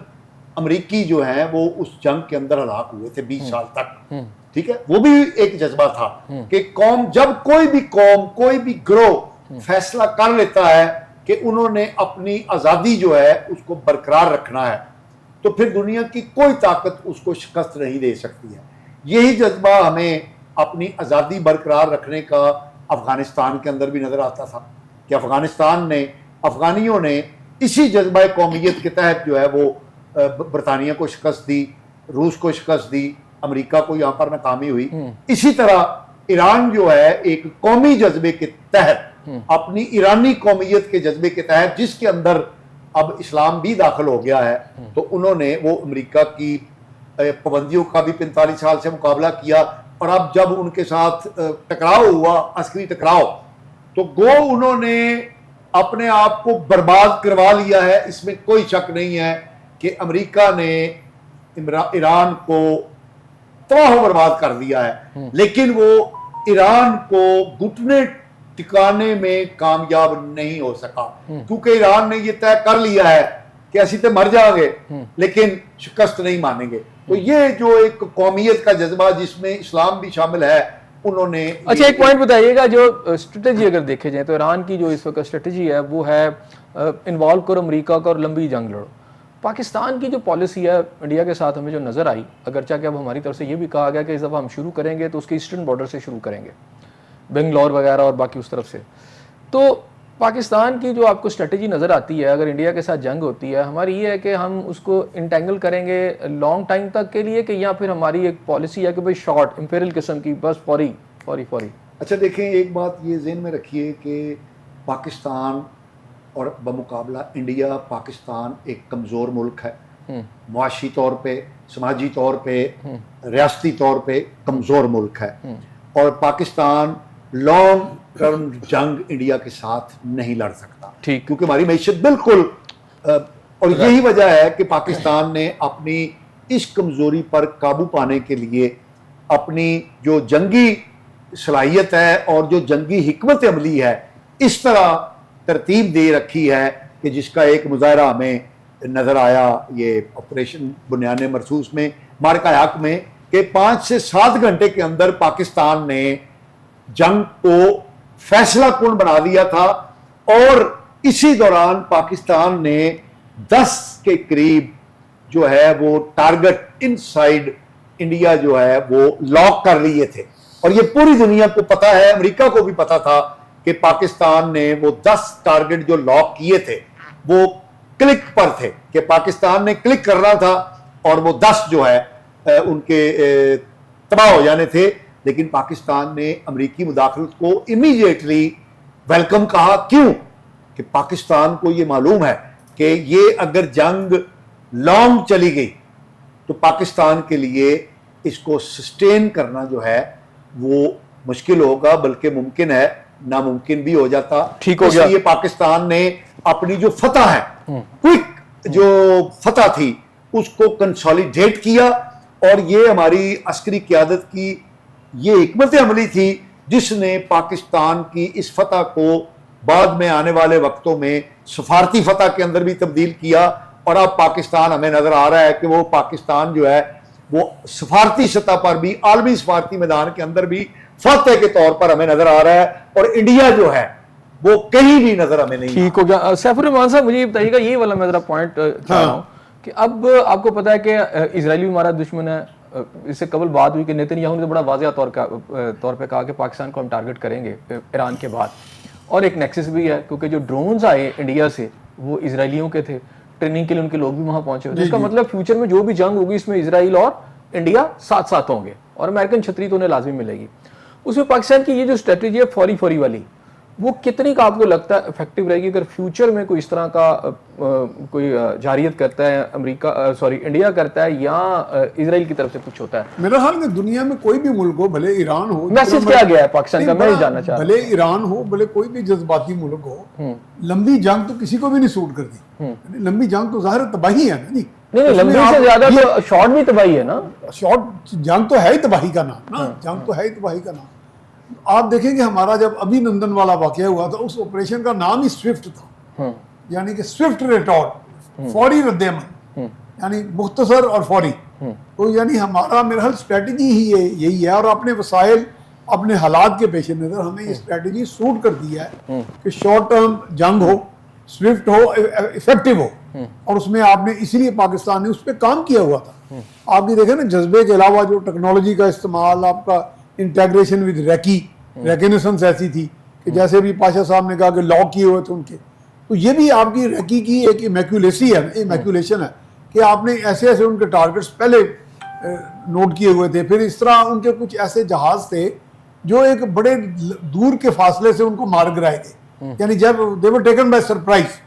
امریکی جو ہیں وہ اس جنگ کے اندر ہلاک ہوئے تھے 20 سال تک. ٹھیک ہے, وہ بھی ایک جذبہ تھا کہ قوم, جب کوئی بھی قوم, کوئی بھی گروہ فیصلہ کر لیتا ہے کہ انہوں نے اپنی آزادی جو ہے اس کو برقرار رکھنا ہے, تو پھر دنیا کی کوئی طاقت اس کو شکست نہیں دے سکتی ہے. یہی جذبہ ہمیں اپنی آزادی برقرار رکھنے کا افغانستان کے اندر بھی نظر آتا تھا کہ افغانیوں نے اسی جذبہ قومیت کے تحت جو ہے وہ برطانیہ کو شکست دی, روس کو شکست دی, امریکہ کو یہاں پر ناکامی ہوئی. اسی طرح ایران جو ہے ایک قومی جذبے کے تحت, اپنی ایرانی قومیت کے جذبے کے تحت, جس کے اندر اب اسلام بھی داخل ہو گیا ہے, تو انہوں نے وہ امریکہ کی پابندیوں کا بھی 45 سال سے مقابلہ کیا, اور اب جب ان کے ساتھ ٹکراؤ ہوا, عسکری ٹکراؤ, تو گو انہوں نے اپنے آپ کو برباد کروا لیا ہے. اس میں کوئی شک نہیں ہے کہ امریکہ نے ایران کو تباہ و برباد کر دیا ہے, لیکن وہ ایران کو گھٹنے ٹکانے میں کامیاب نہیں ہو سکا, کیونکہ ایران نے یہ طے کر لیا ہے کہ ایسی تو مر جائیں گے لیکن شکست نہیں مانیں گے. تو یہ جو ایک قومیت کا جذبہ جس میں اسلام بھی شامل ہے, انہوں نے. اچھا ایک پوائنٹ بتائیے گا, جو اسٹریٹجی اگر دیکھے جائیں تو ایران کی جو اس وقت اسٹریٹجی ہے وہ ہے انوالو کرو امریکہ کو اور لمبی جنگ لڑو. پاکستان کی جو پالیسی ہے انڈیا کے ساتھ ہمیں جو نظر آئی, اگرچہ کہ اب ہماری طرف سے یہ بھی کہا گیا کہ اس دفعہ ہم شروع کریں گے تو اس کے ایسٹرن بارڈر سے شروع کریں گے, بنگلور وغیرہ اور باقی اس طرف سے. تو پاکستان کی جو آپ کو اسٹریٹجی نظر آتی ہے اگر انڈیا کے ساتھ جنگ ہوتی ہے, ہماری یہ ہے کہ ہم اس کو انٹینگل کریں گے لانگ ٹائم تک کے لیے, کہ یا پھر ہماری ایک پالیسی ہے کہ بھائی شارٹ امپیریل قسم کی, بس فوری. اچھا دیکھیں, ایک بات یہ ذہن میں رکھیے کہ پاکستان اور بمقابلہ انڈیا, پاکستان ایک کمزور ملک ہے, معاشی طور پہ, سماجی طور پہ, ریاستی طور پہ کمزور ملک ہے, اور پاکستان لانگ ٹرم جنگ انڈیا کے ساتھ نہیں لڑ سکتا, کیونکہ ہماری معیشت بالکل اور یہی وجہ ہے کہ پاکستان نے اپنی اس کمزوری پر قابو پانے کے لیے اپنی جو جنگی صلاحیت ہے اور جو جنگی حکمت عملی ہے اس طرح ترتیب دے رکھی ہے کہ جس کا ایک مظاہرہ ہمیں نظر آیا یہ آپریشن بنیان مرصوص میں معرکہ حق میں کہ 5 سے 7 گھنٹے کے اندر پاکستان نے جنگ کو فیصلہ کن بنا دیا تھا اور اسی دوران پاکستان نے 10 کے قریب جو ہے وہ ٹارگٹ ان سائڈ انڈیا جو ہے وہ لاک کر لیے تھے اور یہ پوری دنیا کو پتا ہے, امریکہ کو بھی پتا تھا کہ پاکستان نے وہ 10 ٹارگٹ جو لاک کیے تھے وہ کلک پر تھے کہ پاکستان نے کلک کرنا تھا اور وہ 10 جو ہے ان کے تباہ ہو جانے تھے. لیکن پاکستان نے امریکی مداخلت کو امیڈیٹلی ویلکم کہا. کیوں؟ کہ پاکستان کو یہ معلوم ہے کہ یہ اگر جنگ لانگ چلی گئی تو پاکستان کے لیے اس کو سسٹین کرنا جو ہے وہ مشکل ہوگا, بلکہ ممکن ہے ناممکن بھی ہو جاتا. ٹھیک ہو گیا. اس لیے پاکستان نے اپنی جو فتح ہے, کوئک جو فتح تھی, اس کو کنسالیڈیٹ کیا اور یہ ہماری عسکری قیادت کی یہ حکمت عملی تھی جس نے پاکستان کی اس فتح کو بعد میں آنے والے وقتوں میں سفارتی فتح کے اندر بھی تبدیل کیا. اور اب پاکستان ہمیں نظر آ رہا ہے کہ وہ پاکستان جو ہے وہ سفارتی سطح پر بھی, عالمی سفارتی میدان کے اندر بھی فاتح کے طور پر ہمیں نظر آ رہا ہے, اور انڈیا جو ہے وہ کہیں بھی نظر ہمیں نہیں. ٹھیک ہو گیا. سیف الرحمان صاحب مجھے بتائیے گا, یہ والا میں ذرا پوائنٹ چاہ رہا ہوں کہ اب آپ کو پتا ہے کہ اسرائیل بھی ہمارا دشمن ہے. اس سے قبل بات ہوئی کہ نیتن یاہو نے تو بڑا واضح طور پہ کہا کہ پاکستان کو ہم ٹارگٹ کریں گے ایران کے بعد, اور ایک نیکسس بھی ہے کیونکہ جو ڈرونز آئے انڈیا سے وہ اسرائیلیوں کے تھے, ٹریننگ کے لیے ان کے لوگ بھی وہاں پہنچے. جس کا مطلب فیوچر میں جو بھی جنگ ہوگی اس میں اسرائیل اور انڈیا ساتھ ساتھ ہوں گے اور امریکن چھتری تو انہیں لازمی ملے گی. اس میں پاکستان کی یہ جو اسٹریٹجی ہے فوری والی, وہ کتنی کا آپ کو لگتا ہے افیکٹو رہے گی اگر فیوچر میں کوئی اس طرح کا کوئی جاریت کرتا ہے انڈیا کرتا ہے یا اسرائیل کی طرف سے کچھ ہوتا ہے؟ میرا خیال میں دنیا میں کوئی بھی ملک ہو, بھلے ایران ہو, میسج کیا گیا ہے پاکستان کا, میں یہ جاننا چاہ رہا ہوں. بھلے ایران ہو, بھلے کوئی بھی جذباتی ملک ہو, لمبی جنگ تو کسی کو بھی نہیں سوٹ کرتی. لمبی جنگ تو ظاہر تباہی ہے نا جی. نہیں, لمبی سے زیادہ تو شارٹ بھی تباہی ہے نا. شارٹ جنگ تو ہے ہی تباہی کا نام نا, جنگ تو ہے ہی تباہی کا نام. آپ دیکھیں کہ ہمارا جب ابھی نندن والا واقعہ ہوا تھا اس آپریشن کا نام ہی سوئفٹ تھا, یعنی کہ سوئفٹ ریٹارڈ, فوری رد عمل, یعنی مختصر اور فوری. تو یعنی ہمارا میرا حال اسٹریٹجی ہی یہی ہے, اور اپنے وسائل اپنے حالات کے پیش نظر ہمیں یہ اسٹریٹجی سوٹ کر دی ہے کہ شارٹ ٹرم جنگ ہو, سوئفٹ ہو, افیکٹو ہو. اور اس میں آپ نے اسی لیے پاکستان نے اس پہ کام کیا ہوا تھا. آپ بھی دیکھیں نا, جذبے کے علاوہ جو ٹیکنالوجی کا استعمال, آپ کا انٹیگریشن ود ریکنیسنس ایسی تھی کہ جیسے بھی پاشا صاحب نے کہا کہ لاک کیے ہوئے تھے ان کے, تو یہ بھی آپ کی ریکی کی ایک امیکولیشن ہے کہ آپ نے ایسے ان کے ٹارگٹس پہلے نوٹ کیے ہوئے تھے. پھر اس طرح ان کے کچھ ایسے جہاز تھے جو ایک بڑے دور کے فاصلے سے ان کو مار گرائے گئے, یعنی جب they were taken by surprise,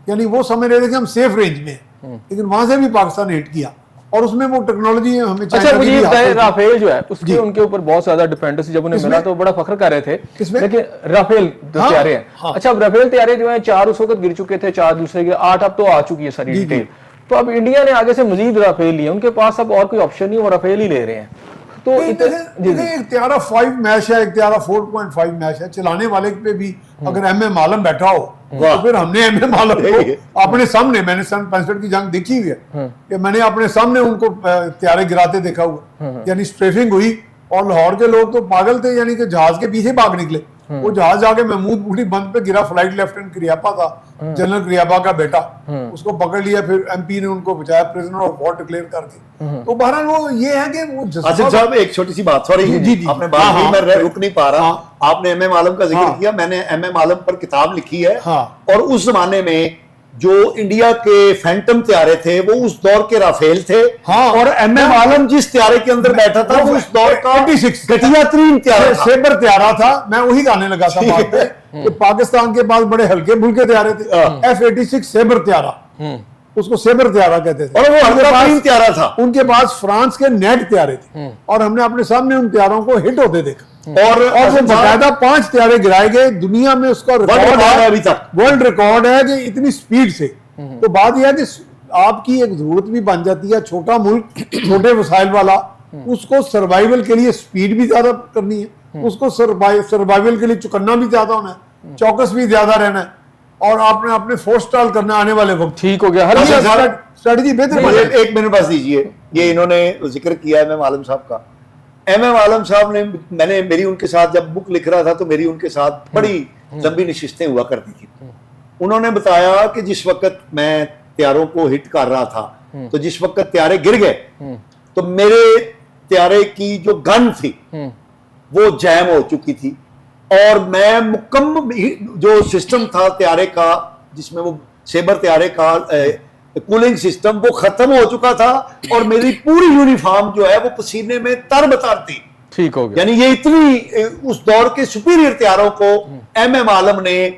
یعنی وہ سمجھ رہے تھے کہ ہم سیف رینج میں ہیں, لیکن وہاں سے بھی پاکستان نے ہٹ کیا اور اس میں وہ ٹیکنالوجی ہمیں اچھا مجھے یہ بتائیں, رافیل جو ہے اس کے ان کے اوپر بہت زیادہ ڈیپینڈنسی جب انہیں ملا تو بڑا فخر کر رہے تھے, لیکن رافیل طیارے ہیں. اچھا اب رافیل طیارے جو ہیں 4 اس وقت گر چکے تھے, 4 دوسرے کے 8 اب تو آ چکی ہے ساری ڈیٹیل. تو اب انڈیا نے آگے سے مزید رافیل لیے, ان کے پاس اب اور کوئی آپشن نہیں, وہ رافیل ہی لے رہے ہیں. تو ایک طیارہ 5 میش ہے, ایک طیارہ 4.5 میش ہے. چلانے والے پہ بھی اگر ایم ایم عالم بیٹھا ہو تو پھر ہم نے ایم ایم عالم کو اپنے سامنے, میں نے سن 65 کی جنگ دیکھی ہوئی ہے کہ میں نے اپنے سامنے ان کو طیارے گراتے دیکھا ہوا, یعنی اسٹریفنگ ہوئی اور لاہور کے لوگ تو پاگل تھے, یعنی کہ جہاز کے پیچھے بھاگ نکلے. وہ جہاز جا کے محمود بوٹی بند پہ گرا, فلائٹ لیفٹیننٹ کریاپا تھا, جنرل کریاپا کا بیٹا, اس کو پکڑ لیا, پھر ایم پی نے ان کو بچایا پریزنر آف وار ڈکلیئر کر کے. تو بہرحال وہ یہ ہے کہ وہ آصف صاحب ایک چھوٹی سی بات, سوری آپ نے بات نہیں, میں رک نہیں پا رہا. آپ نے ایم ایم عالم کا ذکر کیا, میں نے ایم ایم عالم پر کتاب لکھی ہے, اور اس زمانے میں جو انڈیا کے فینٹم طیارے تھے وہ اس دور کے رافیل تھے, اور ایم ایم عالم جس طیارے کے اندر بیٹھا تھا وہ اس دور کا گھٹیا ترین طیارہ تھا, سیبر طیارہ تھا. میں وہی گانے لگا تھا بات پہ کہ پاکستان کے پاس بڑے ہلکے بھلکے طیارے تھے, F-86 سیبر طیارہ, اس کو سیبر طیارہ کہتے تھے, اور وہ ہلکا ترین طیارہ تھا. ان کے پاس فرانس کے نیٹ طیارے تھے, اور ہم نے اپنے سامنے ان طیاروں کو ہٹ ہوتے دیکھا, اور باقاعدہ 5 طیارے گرائے گئے. دنیا میں اس کا ریکارڈ ہے, ورلڈ ریکارڈ ہے کہ اتنی سپیڈ سے. تو بات یہ ہے کہ آپ کی ایک ضرورت بھی بن جاتی ہے. چھوٹا ملک چھوٹے وسائل والا, اس کو سروائیول کے لیے سپیڈ بھی زیادہ کرنی ہے, اس کو سروائیول کے لیے چکنا بھی زیادہ ہونا ہے, چوکس بھی زیادہ رہنا ہے, اور آپ نے اپنے فورس ٹال کرنا آنے والے وقت. ٹھیک ہو گیا. اسٹریٹجی بہتر بن جائے. ایک منٹ بس دیجیے, یہ انہوں نے ذکر کیا ایم ایم عالم صاحب کا. ایم ایم عالم صاحب نے, میری ان کے ساتھ جب بک لکھ رہا تھا تو میری ان کے ساتھ بڑی لمبی نشستیں ہوا کرتی تھی. انہوں نے بتایا کہ جس وقت میں طیاروں کو ہٹ کر رہا تھا تو جس وقت طیارے گر گئے تو میرے طیارے کی جو گن تھی وہ جیم ہو چکی تھی, اور میں مکمل جو سسٹم تھا طیارے کا, جس میں وہ سیبر طیارے کا کولنگ سسٹم, وہ ختم ہو چکا تھا, اور میری پوری یونیفارم جو ہے وہ پسینے میں تر بتر تھی. ٹھیک ہو گیا. یعنی یہ اتنی اس دور کے سپیریئر طیاروں کو ایم ایم عالم نے,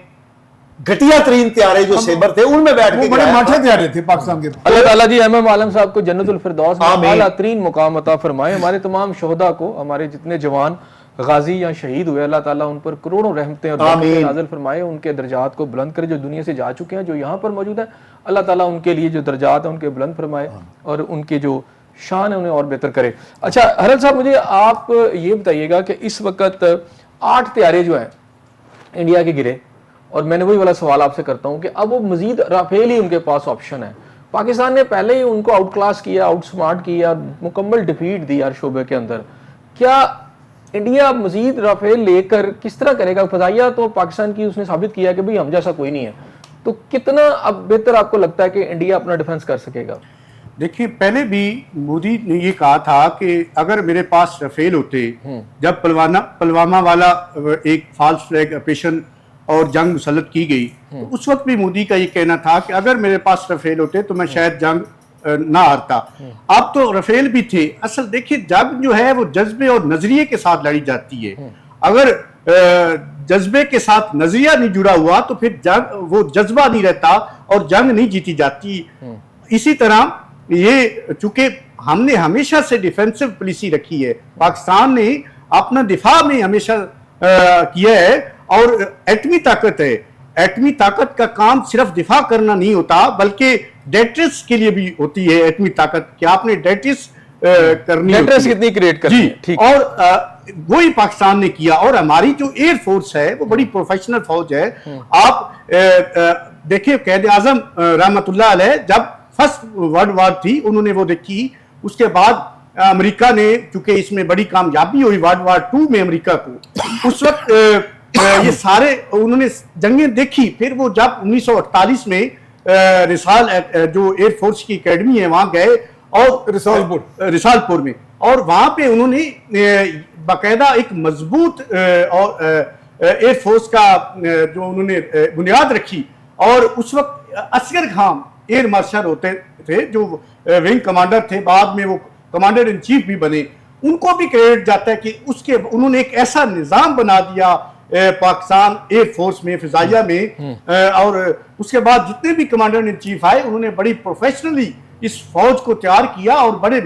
گھٹیا ترین طیارے جو سیبر تھے ان میں بیٹھ کے بڑے ماٹھے طیارے تھے پاکستان کے. اللہ تعالیٰ جی ایم ایم عالم صاحب کو جنت الفردوس میں اعلیٰ ترین مقام عطا فرمائے. ہمارے تمام شہداء کو, ہمارے جتنے جوان غازی یا شہید ہوئے, اللہ تعالیٰ ان پر کروڑوں رحمتیں اور برکتیں نازل فرمائے, ان کے درجات کو بلند کرے. جو دنیا سے جا چکے ہیں, جو یہاں پر موجود ہیں, اللہ تعالیٰ ان کے لیے جو درجات ہیں ان کے بلند فرمائے, اور ان کے جو شان ہے انہیں اور بہتر کرے. اچھا حرل صاحب, مجھے آپ یہ بتائیے گا کہ اس وقت 8 طیارے جو ہیں انڈیا کے گرے, اور میں نے وہی والا سوال آپ سے کرتا ہوں کہ اب وہ مزید رافیل ہی ان کے پاس آپشن ہے. پاکستان نے پہلے ہی ان کو آؤٹ کلاس کیا, آؤٹ سمارٹ کیا, مکمل ڈیفیٹ دی ہر شعبے کے اندر. کیا انڈیا مزید رافیل لے کر کس طرح کرے گا؟ فضائیہ تو پاکستان کی اس نے ثابت کیا کہ بھئی ہم جیسا کوئی نہیں ہے, تو کتنا اب بہتر آپ کو لگتا ہے کہ انڈیا اپنا ڈیفنس کر سکے گا؟ دیکھیے, پہلے بھی مودی نے یہ کہا تھا کہ اگر میرے پاس رافیل ہوتے, جب پلوامہ والا ایک فالس فلیگ آپریشن اور جنگ مسلط کی گئی, تو اس وقت بھی مودی کا یہ کہنا تھا کہ اگر میرے پاس رافیل ہوتے تو میں شاید جنگ نہ ہارتا. اب تو رافیل بھی تھے. اصل دیکھیے, جنگ جو ہے وہ جذبے اور نظریے کے ساتھ لڑی جاتی ہے. اگر جذبے کے ساتھ نظریہ نہیں جڑا ہوا تو پھر جنگ, وہ جذبہ نہیں رہتا اور جنگ نہیں جیتی جاتی. اسی طرح یہ چونکہ ہم نے ہمیشہ سے ڈیفینسو پالیسی رکھی ہے, پاکستان نے اپنا دفاع میں ہمیشہ کیا ہے, اور ایٹمی طاقت ہے. ایٹمی طاقت کا کام صرف دفاع کرنا نہیں ہوتا بلکہ ڈیٹرس کے لیے بھی ہوتی ہے ایٹمی طاقت, کہ آپ نے ڈیٹرس کرنی ہوتی ہے. ڈیٹرس کتنی کریٹ کرنی ہے, ٹھیک. اور وہی پاکستان نے کیا, اور ہماری جو ایئر فورس ہے وہ بڑی پروفیشنل فوج ہے. آپ دیکھیں, قائد اعظم رحمت اللہ علیہ جب فرسٹ ورلڈ وار تھی انہوں نے وہ دیکھی, اس کے بعد امریکہ نے, چونکہ اس میں بڑی کامیابی ہوئی ورلڈ وار 2 میں امریکہ کو, اس وقت یہ سارے انہوں نے جنگیں دیکھی. پھر وہ جب 1948 میں رسال جو ایئر فورس کی اکیڈمی ہے وہاں گئے, اور رسال پور میں, اور وہاں پہ انہوں نے باقاعدہ ایک مضبوط اور ایئر فورس کا جو انہوں نے بنیاد رکھی. اور اس وقت اصغر خان ایئر مارشل ہوتے تھے جو ونگ کمانڈر تھے, بعد میں وہ کمانڈر ان چیف بھی بنے, ان کو بھی کریڈٹ جاتا ہے کہ انہوں نے ایک ایسا نظام بنا دیا پاکستان ایئر فورس میں, فضائیہ میں, اور اس کے بعد جتنے بھی کمانڈر ان چیف آئے انہوں نے بڑی پروفیشنلی اس فوج کو تیار کیا, اور بڑے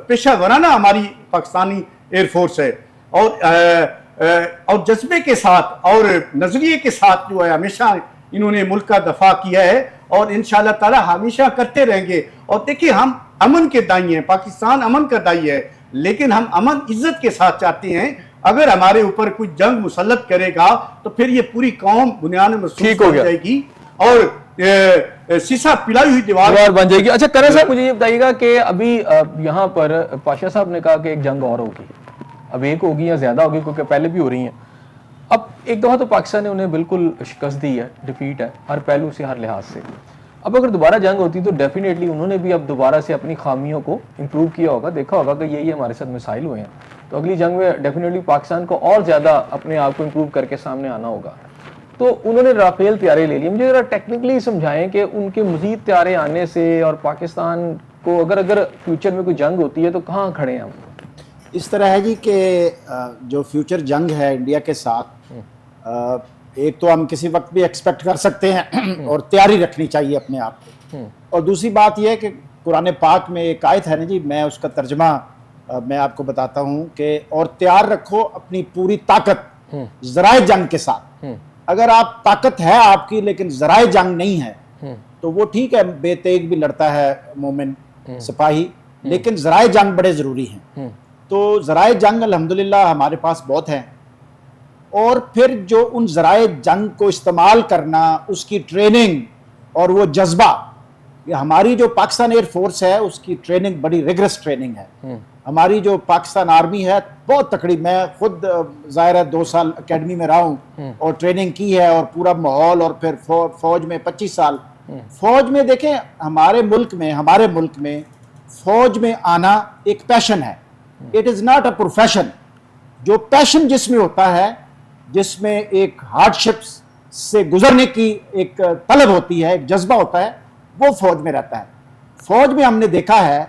پیشہ ورانہ ہماری پاکستانی ایئر فورس ہے. اور جذبے کے ساتھ اور نظریے کے ساتھ جو ہے ہمیشہ انہوں نے ملک کا دفاع کیا ہے, اور انشاءاللہ تعالی ہمیشہ کرتے رہیں گے. اور دیکھیے, ہم امن کے دائی ہیں, پاکستان امن کا دائی ہے, لیکن ہم امن عزت کے ساتھ چاہتے ہیں. اگر ہمارے اوپر کوئی جنگ مسلط کرے گا تو پھر یہ پوری قوم بنیاد محسوس ہو جائے گی, اور سیسا پلائی ہوئی دیوار بن جائے گی. اچھا کرے صاحب, مجھے یہ بتائیے گا کہ ابھی یہاں پر پاشا صاحب نے کہا کہ ایک جنگ اور ہوگی, اب ایک ہوگی یا زیادہ ہوگی, کیونکہ پہلے بھی ہو رہی ہیں. اب ایک دفعہ تو پاکستان نے انہیں بالکل شکست دی ہے, ڈیفیٹ ہے ہر پہلو سے, ہر لحاظ سے. اب اگر دوبارہ جنگ ہوتی تو ڈیفینیٹلی انہوں نے بھی اب دوبارہ سے اپنی خامیوں کو امپروو کیا ہوگا, دیکھا ہوگا کہ یہ ہمارے ساتھ مسائل ہوئے ہیں, تو اگلی جنگ میں ڈیفینیٹلی پاکستان کو اور زیادہ اپنے آپ کو امپروو کر کے سامنے آنا ہوگا. تو انہوں نے رافیل طیارے لے لیے. مجھے ذرا ٹیکنیکلی سمجھائیں کہ ان کے مزید طیارے آنے سے اور پاکستان کو اگر فیوچر میں کوئی جنگ ہوتی ہے تو کہاں کھڑے ہیں ہم؟ اس طرح ہے جی کہ جو فیوچر جنگ ہے انڈیا کے ساتھ, ایک تو ہم کسی وقت بھی ایکسپیکٹ کر سکتے ہیں اور تیاری رکھنی چاہیے اپنے آپ کو, اور دوسری بات یہ ہے کہ قرآن پاک میں ایک آیت ہے نا جی, میں اس کا ترجمہ میں آپ کو بتاتا ہوں کہ اور تیار رکھو اپنی پوری طاقت ذرائع جنگ کے ساتھ. اگر آپ طاقت ہے آپ کی لیکن ذرائع جنگ نہیں ہے تو وہ ٹھیک ہے بے تیغ بھی لڑتا ہے مومن سپاہی، لیکن ذرائع جنگ بڑے ضروری ہیں. تو ذرائع جنگ الحمدللہ ہمارے پاس بہت ہیں، اور پھر جو ان ذرائع جنگ کو استعمال کرنا، اس کی ٹریننگ اور وہ جذبہ، یہ ہماری جو پاکستان ایئر فورس ہے اس کی ٹریننگ بڑی ریگرس ٹریننگ ہے. ہماری جو پاکستان آرمی ہے بہت تکڑی، میں خود ظاہر ہے 2 سال اکیڈمی میں رہا ہوں اور ٹریننگ کی ہے، اور پورا ماحول، اور پھر فوج میں 25 سال. فوج میں دیکھیں ہمارے ملک میں فوج میں آنا ایک پیشن ہے. It is not a profession. جو پیشن جس میں ہوتا ہے، جس میں ایک ہارڈ شپس سے گزرنے کی ایک طلب ہوتی ہے، ایک جذبہ ہوتا ہے، وہ فوج میں رہتا ہے. فوج میں ہم نے دیکھا ہے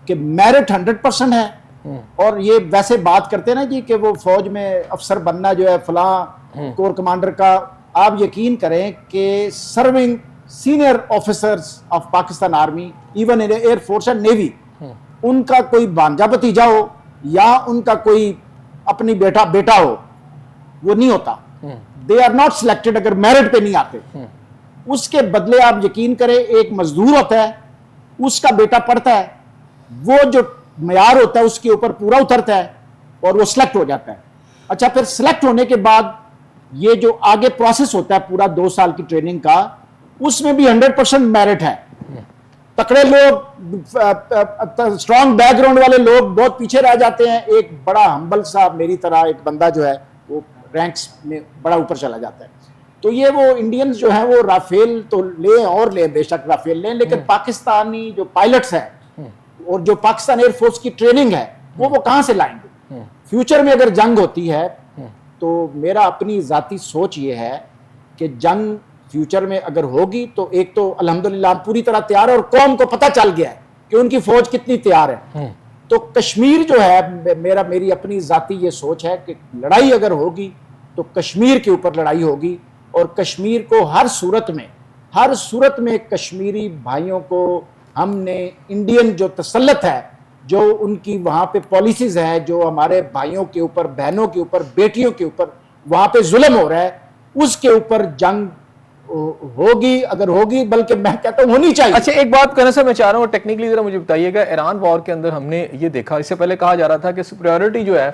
کہ میرٹ 100% ہے. اور یہ ویسے بات کرتے ہیں نا جی کہ وہ فوج میں افسر بننا جو ہے فلاں کور کمانڈر کا، آپ یقین کریں کہ serving senior officers of Pakistan army, even in air force and navy, ان کا کوئی بانجا بھتیجا ہو یا ان کا کوئی اپنی بیٹا ہو، وہ نہیں ہوتا. دے آر ناٹ سلیکٹڈ اگر میرٹ پہ نہیں آتے. اس کے بدلے آپ یقین کریں ایک مزدور ہوتا ہے، اس کا بیٹا پڑھتا ہے، وہ جو معیار ہوتا ہے اس کے اوپر پورا اترتا ہے اور وہ سلیکٹ ہو جاتا ہے. اچھا پھر سلیکٹ ہونے کے بعد یہ جو آگے پروسیس ہوتا ہے پورا 2 سال کی ٹریننگ کا، اس میں بھی 100% میرٹ ہے. تکڑے لوگ، اسٹرانگ بیک گراؤنڈ والے لوگ بہت پیچھے رہ جاتے ہیں. ایک بڑا ہمبل سا میری طرح ایک بندہ جو ہے وہ رینکس میں بڑا اوپر چلا جاتا ہے. تو یہ وہ انڈینز جو ہیں وہ رافیل تو لیں اور لیں، بے شک رافیل لیں، لیکن پاکستانی جو پائلٹس ہیں اور جو پاکستان ایئر فورس کی ٹریننگ ہے وہ کہاں سے لائیں گے؟ فیوچر میں اگر جنگ ہوتی ہے تو میرا اپنی ذاتی سوچ یہ ہے کہ جنگ فیوچر میں اگر ہوگی تو ایک تو الحمدللہ ہم پوری طرح تیار ہے، اور قوم کو پتہ چل گیا ہے کہ ان کی فوج کتنی تیار ہے. تو کشمیر جو ہے، میری اپنی ذاتی یہ سوچ ہے کہ لڑائی اگر ہوگی تو کشمیر کے اوپر لڑائی ہوگی، اور کشمیر کو ہر صورت میں کشمیری بھائیوں کو ہم نے انڈین جو تسلط ہے، جو ان کی وہاں پہ پالیسیز ہیں، جو ہمارے بھائیوں کے اوپر، بہنوں کے اوپر، بیٹیوں کے اوپر وہاں پہ ظلم ہو رہا ہے، اس کے اوپر جنگ ہوگی اگر ہوگی، بلکہ میں کہتا ہوں ہونی چاہیے. اچھا ایک بات کرنا سا میں چاہ رہا ہوں، ٹیکنیکلی ذرا مجھے بتائیے گا، ایران وار کے اندر ہم نے یہ دیکھا، اس سے پہلے کہا جا رہا تھا کہ سپریورٹی جو ہے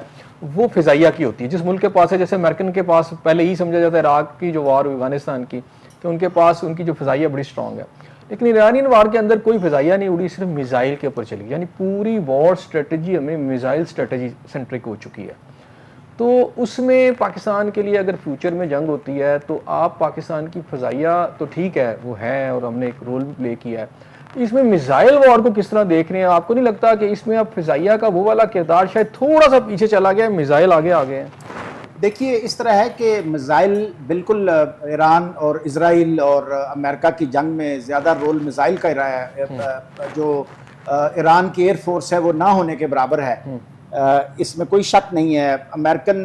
وہ فضائیہ کی ہوتی ہے. جس ملک کے پاس ہے، جیسے امریکن کے پاس پہلے ہی سمجھا جاتا ہے عراق کی جو وار ہوئی افغانستان کی، کہ ان کے پاس ان کی جو فضائیہ بڑی سٹرونگ ہے. لیکن ایرانین وار کے اندر کوئی فضائیہ نہیں اڑی، صرف میزائل کے اوپر چلی، یعنی پوری وار سٹریٹجی ہمیں میزائل سٹریٹجی سینٹرک ہو چکی ہے. تو اس میں پاکستان کے لیے اگر فیوچر میں جنگ ہوتی ہے تو آپ پاکستان کی فضائیہ تو ٹھیک ہے وہ ہے اور ہم نے ایک رول بھی پلے کیا ہے، اس میں میزائل وار کو کس طرح دیکھ رہے ہیں؟ آپ کو نہیں لگتا کہ اس میں اب فضائیہ کا وہ والا کردار شاید تھوڑا سا پیچھے چلا گیا ہے، میزائل آگے آ گئے ہیں؟ دیکھیے اس طرح ہے کہ میزائل بالکل ایران اور اسرائیل اور امریکہ کی جنگ میں زیادہ رول میزائل کا رہا ہے. جو ایران کی ایئر فورس ہے وہ نہ ہونے کے برابر ہے، اس میں کوئی شک نہیں ہے. امریکن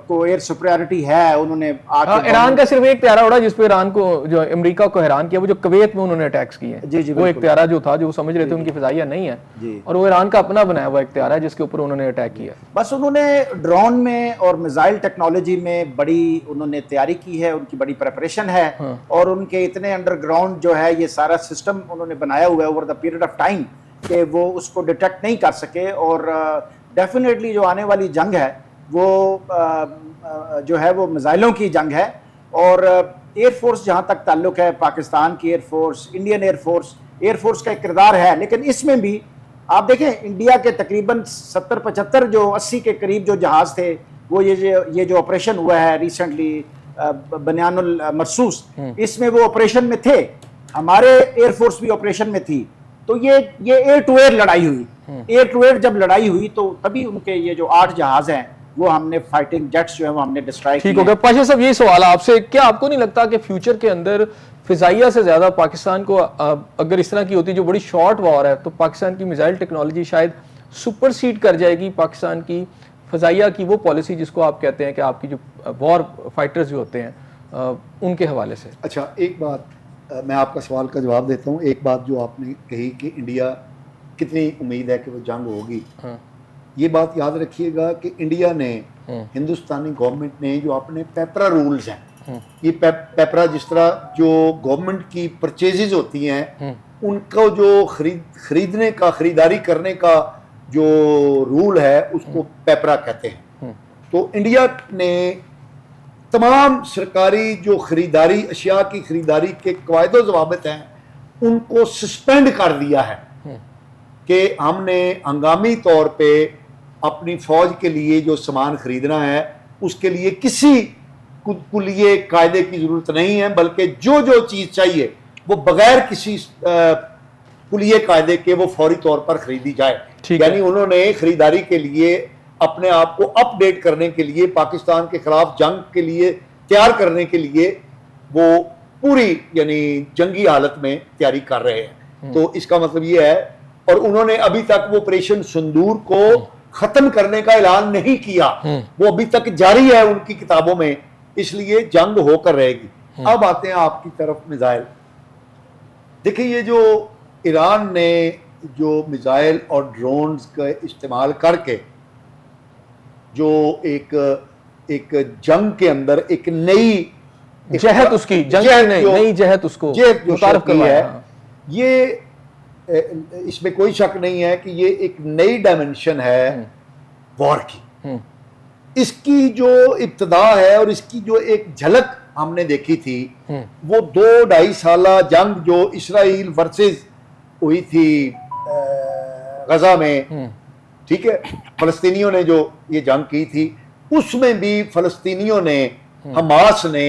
کو ایئر سپریورٹی ہے، انہوں نے ایران کا صرف ایک طیارہ اڑا جس پہ ایران کو، جو امریکہ کو حیران کیا، وہ جو کویت میں انہوں نے اٹیکس کیے ہیں، وہ ایک طیارہ جو تھا جو سمجھ رہے تھے ان کی فضائیہ نہیں ہے، اور وہ ایران کا اپنا بنایا ہوا ایک طیارہ ہے جس کے اوپر انہوں نے اٹیک کیا. بس انہوں نے ڈرون میں اور میزائل ٹیکنالوجی میں بڑی انہوں نے تیاری کی ہے، ان کی بڑی پریپریشن ہے، اور ان کے اتنے انڈر گراؤنڈ جو ہے یہ سارا سسٹم انہوں نے بنایا ہوا ہے over the period of time کہ وہ اس کو ڈیٹیکٹ نہیں کر سکے. اور ڈیفینیٹلی جو آنے والی جنگ ہے وہ جو ہے وہ میزائلوں کی جنگ ہے. اور ایئر فورس جہاں تک تعلق ہے، پاکستان کی air force, Indian air force کا ایک کردار ہے، لیکن اس میں بھی آپ دیکھیں انڈیا کے تقریباً 70-75 جو 80 کے قریب جو جہاز تھے، وہ یہ جو آپریشن ہوا ہے ریسنٹلی بنیان المرصوص، اس میں وہ آپریشن میں تھے، ہمارے ایئر فورس بھی آپریشن میں تھی. تو یہ ایئر ٹو ایئر لڑائی ہوئی. ایئر ٹو ایئر جب لڑائی ہوئی تو تبھی ان کے یہ جو 8 جہاز ہیں وہ ہم نے فائٹنگ جیٹس جو ہیں وہ ہم نے ڈسٹرائے کیے. ٹھیک ہو گیا. پاشا صاحب یہ سوال ہے آپ سے، کیا آپ کو نہیں لگتا کہ فیوچر کے اندر فضائیہ سے زیادہ پاکستان کو اگر اس طرح کی ہوتی جو بڑی شارٹ وار ہے تو پاکستان کی میزائل ٹیکنالوجی شاید سپر سیڈ کر جائے گی پاکستان کی فضائیہ کی وہ پالیسی جس کو آپ کہتے ہیں کہ آپ کی جو وار فائٹرز جو ہوتے ہیں ان کے حوالے سے؟ اچھا ایک بات میں آپ کا سوال کا جواب دیتا ہوں. ایک بات جو آپ نے کہی کہ انڈیا کتنی امید ہے کہ وہ جنگ ہوگی، یہ بات یاد رکھیے گا کہ انڈیا نے، ہندوستانی گورنمنٹ نے جو اپنے پیپرا رولز ہیں یہ پیپرا جس طرح جو گورنمنٹ کی پرچیزز ہوتی ہیں ان کو جو خریدنے کا خریداری کرنے کا جو رول ہے اس کو پیپرا کہتے ہیں. تو انڈیا نے تمام سرکاری جو خریداری اشیاء کی خریداری کے قواعد و ضوابط ہیں ان کو سسپینڈ کر دیا ہے کہ ہم نے ہنگامی طور پہ اپنی فوج کے لیے جو سامان خریدنا ہے اس کے لیے کسی کلیے قاعدے کی ضرورت نہیں ہے، بلکہ جو جو چیز چاہیے وہ بغیر کسی کلیے قاعدے کے وہ فوری طور پر خریدی جائے. یعنی انہوں نے خریداری کے لیے اپنے آپ کو اپ ڈیٹ کرنے کے لیے پاکستان کے خلاف جنگ کے لیے تیار کرنے کے لیے وہ پوری یعنی جنگی حالت میں تیاری کر رہے ہیں. تو اس کا مطلب یہ ہے، اور انہوں نے ابھی تک وہ آپریشن سندور کو ختم کرنے کا اعلان نہیں کیا، وہ ابھی تک جاری ہے ان کی کتابوں میں، اس لیے جنگ ہو کر رہے گی. اب آتے ہیں آپ کی طرف میزائل. دیکھیں یہ جو ایران نے جو میزائل اور ڈرونز کا استعمال کر کے جو ایک جنگ کے اندر ایک نئی جہت اس کی نئی جہت اس کو متعارف کی ہے، یہ اس میں کوئی شک نہیں ہے کہ یہ ایک نئی ڈائمنشن ہے وار کی. اس کی جو ابتدا ہے اور اس کی جو ایک جھلک ہم نے دیکھی تھی وہ 2-2.5 سالہ جنگ جو اسرائیل ورسز ہوئی تھی غزہ میں، ٹھیک ہے، فلسطینیوں نے جو یہ جنگ کی تھی اس میں بھی فلسطینیوں نے حماس نے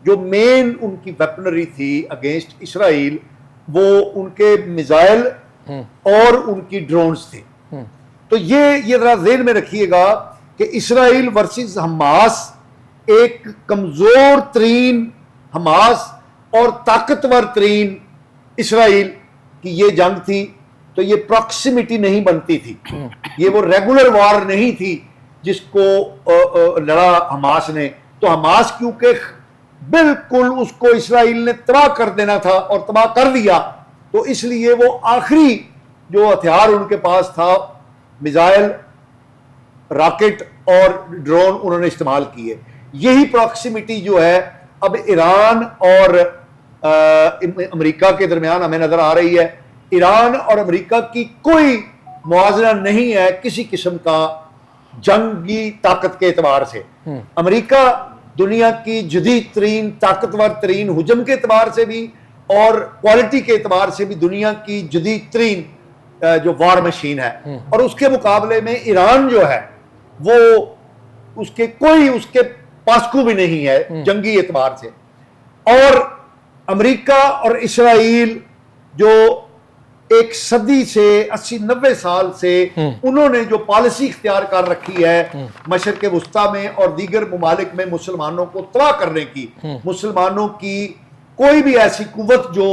جو مین ان کی ویپنری تھی اگینسٹ اسرائیل وہ ان کے میزائل اور ان کی ڈرونز تھے. تو یہ ذرا ذہن میں رکھیے گا کہ اسرائیل ورسز حماس ایک کمزور ترین حماس اور طاقتور ترین اسرائیل کی یہ جنگ تھی. تو یہ پراکسیمیٹی نہیں بنتی تھی، یہ وہ ریگولر وار نہیں تھی جس کو لڑا حماس نے. تو حماس کیونکہ بالکل اس کو اسرائیل نے تباہ کر دینا تھا اور تباہ کر دیا، تو اس لیے وہ آخری جو ہتھیار ان کے پاس تھا میزائل، راکٹ اور ڈرون انہوں نے استعمال کیے. یہی پراکسیمیٹی جو ہے اب ایران اور امریکہ کے درمیان ہمیں نظر آ رہی ہے. ایران اور امریکہ کی کوئی موازنہ نہیں ہے کسی قسم کا جنگی طاقت کے اعتبار سے. امریکہ دنیا کی جدید ترین طاقتور ترین حجم کے اعتبار سے بھی اور کوالٹی کے اعتبار سے بھی دنیا کی جدید ترین جو وار مشین ہے، اور اس کے مقابلے میں ایران جو ہے وہ اس کے پاسکو بھی نہیں ہے جنگی اعتبار سے. اور امریکہ اور اسرائیل جو ایک صدی سے 80-90 سال سے انہوں نے جو پالیسی اختیار کر رکھی ہے مشرق وسطیٰ میں اور دیگر ممالک میں مسلمانوں کو تباہ کرنے کی، مسلمانوں کی کوئی بھی ایسی قوت جو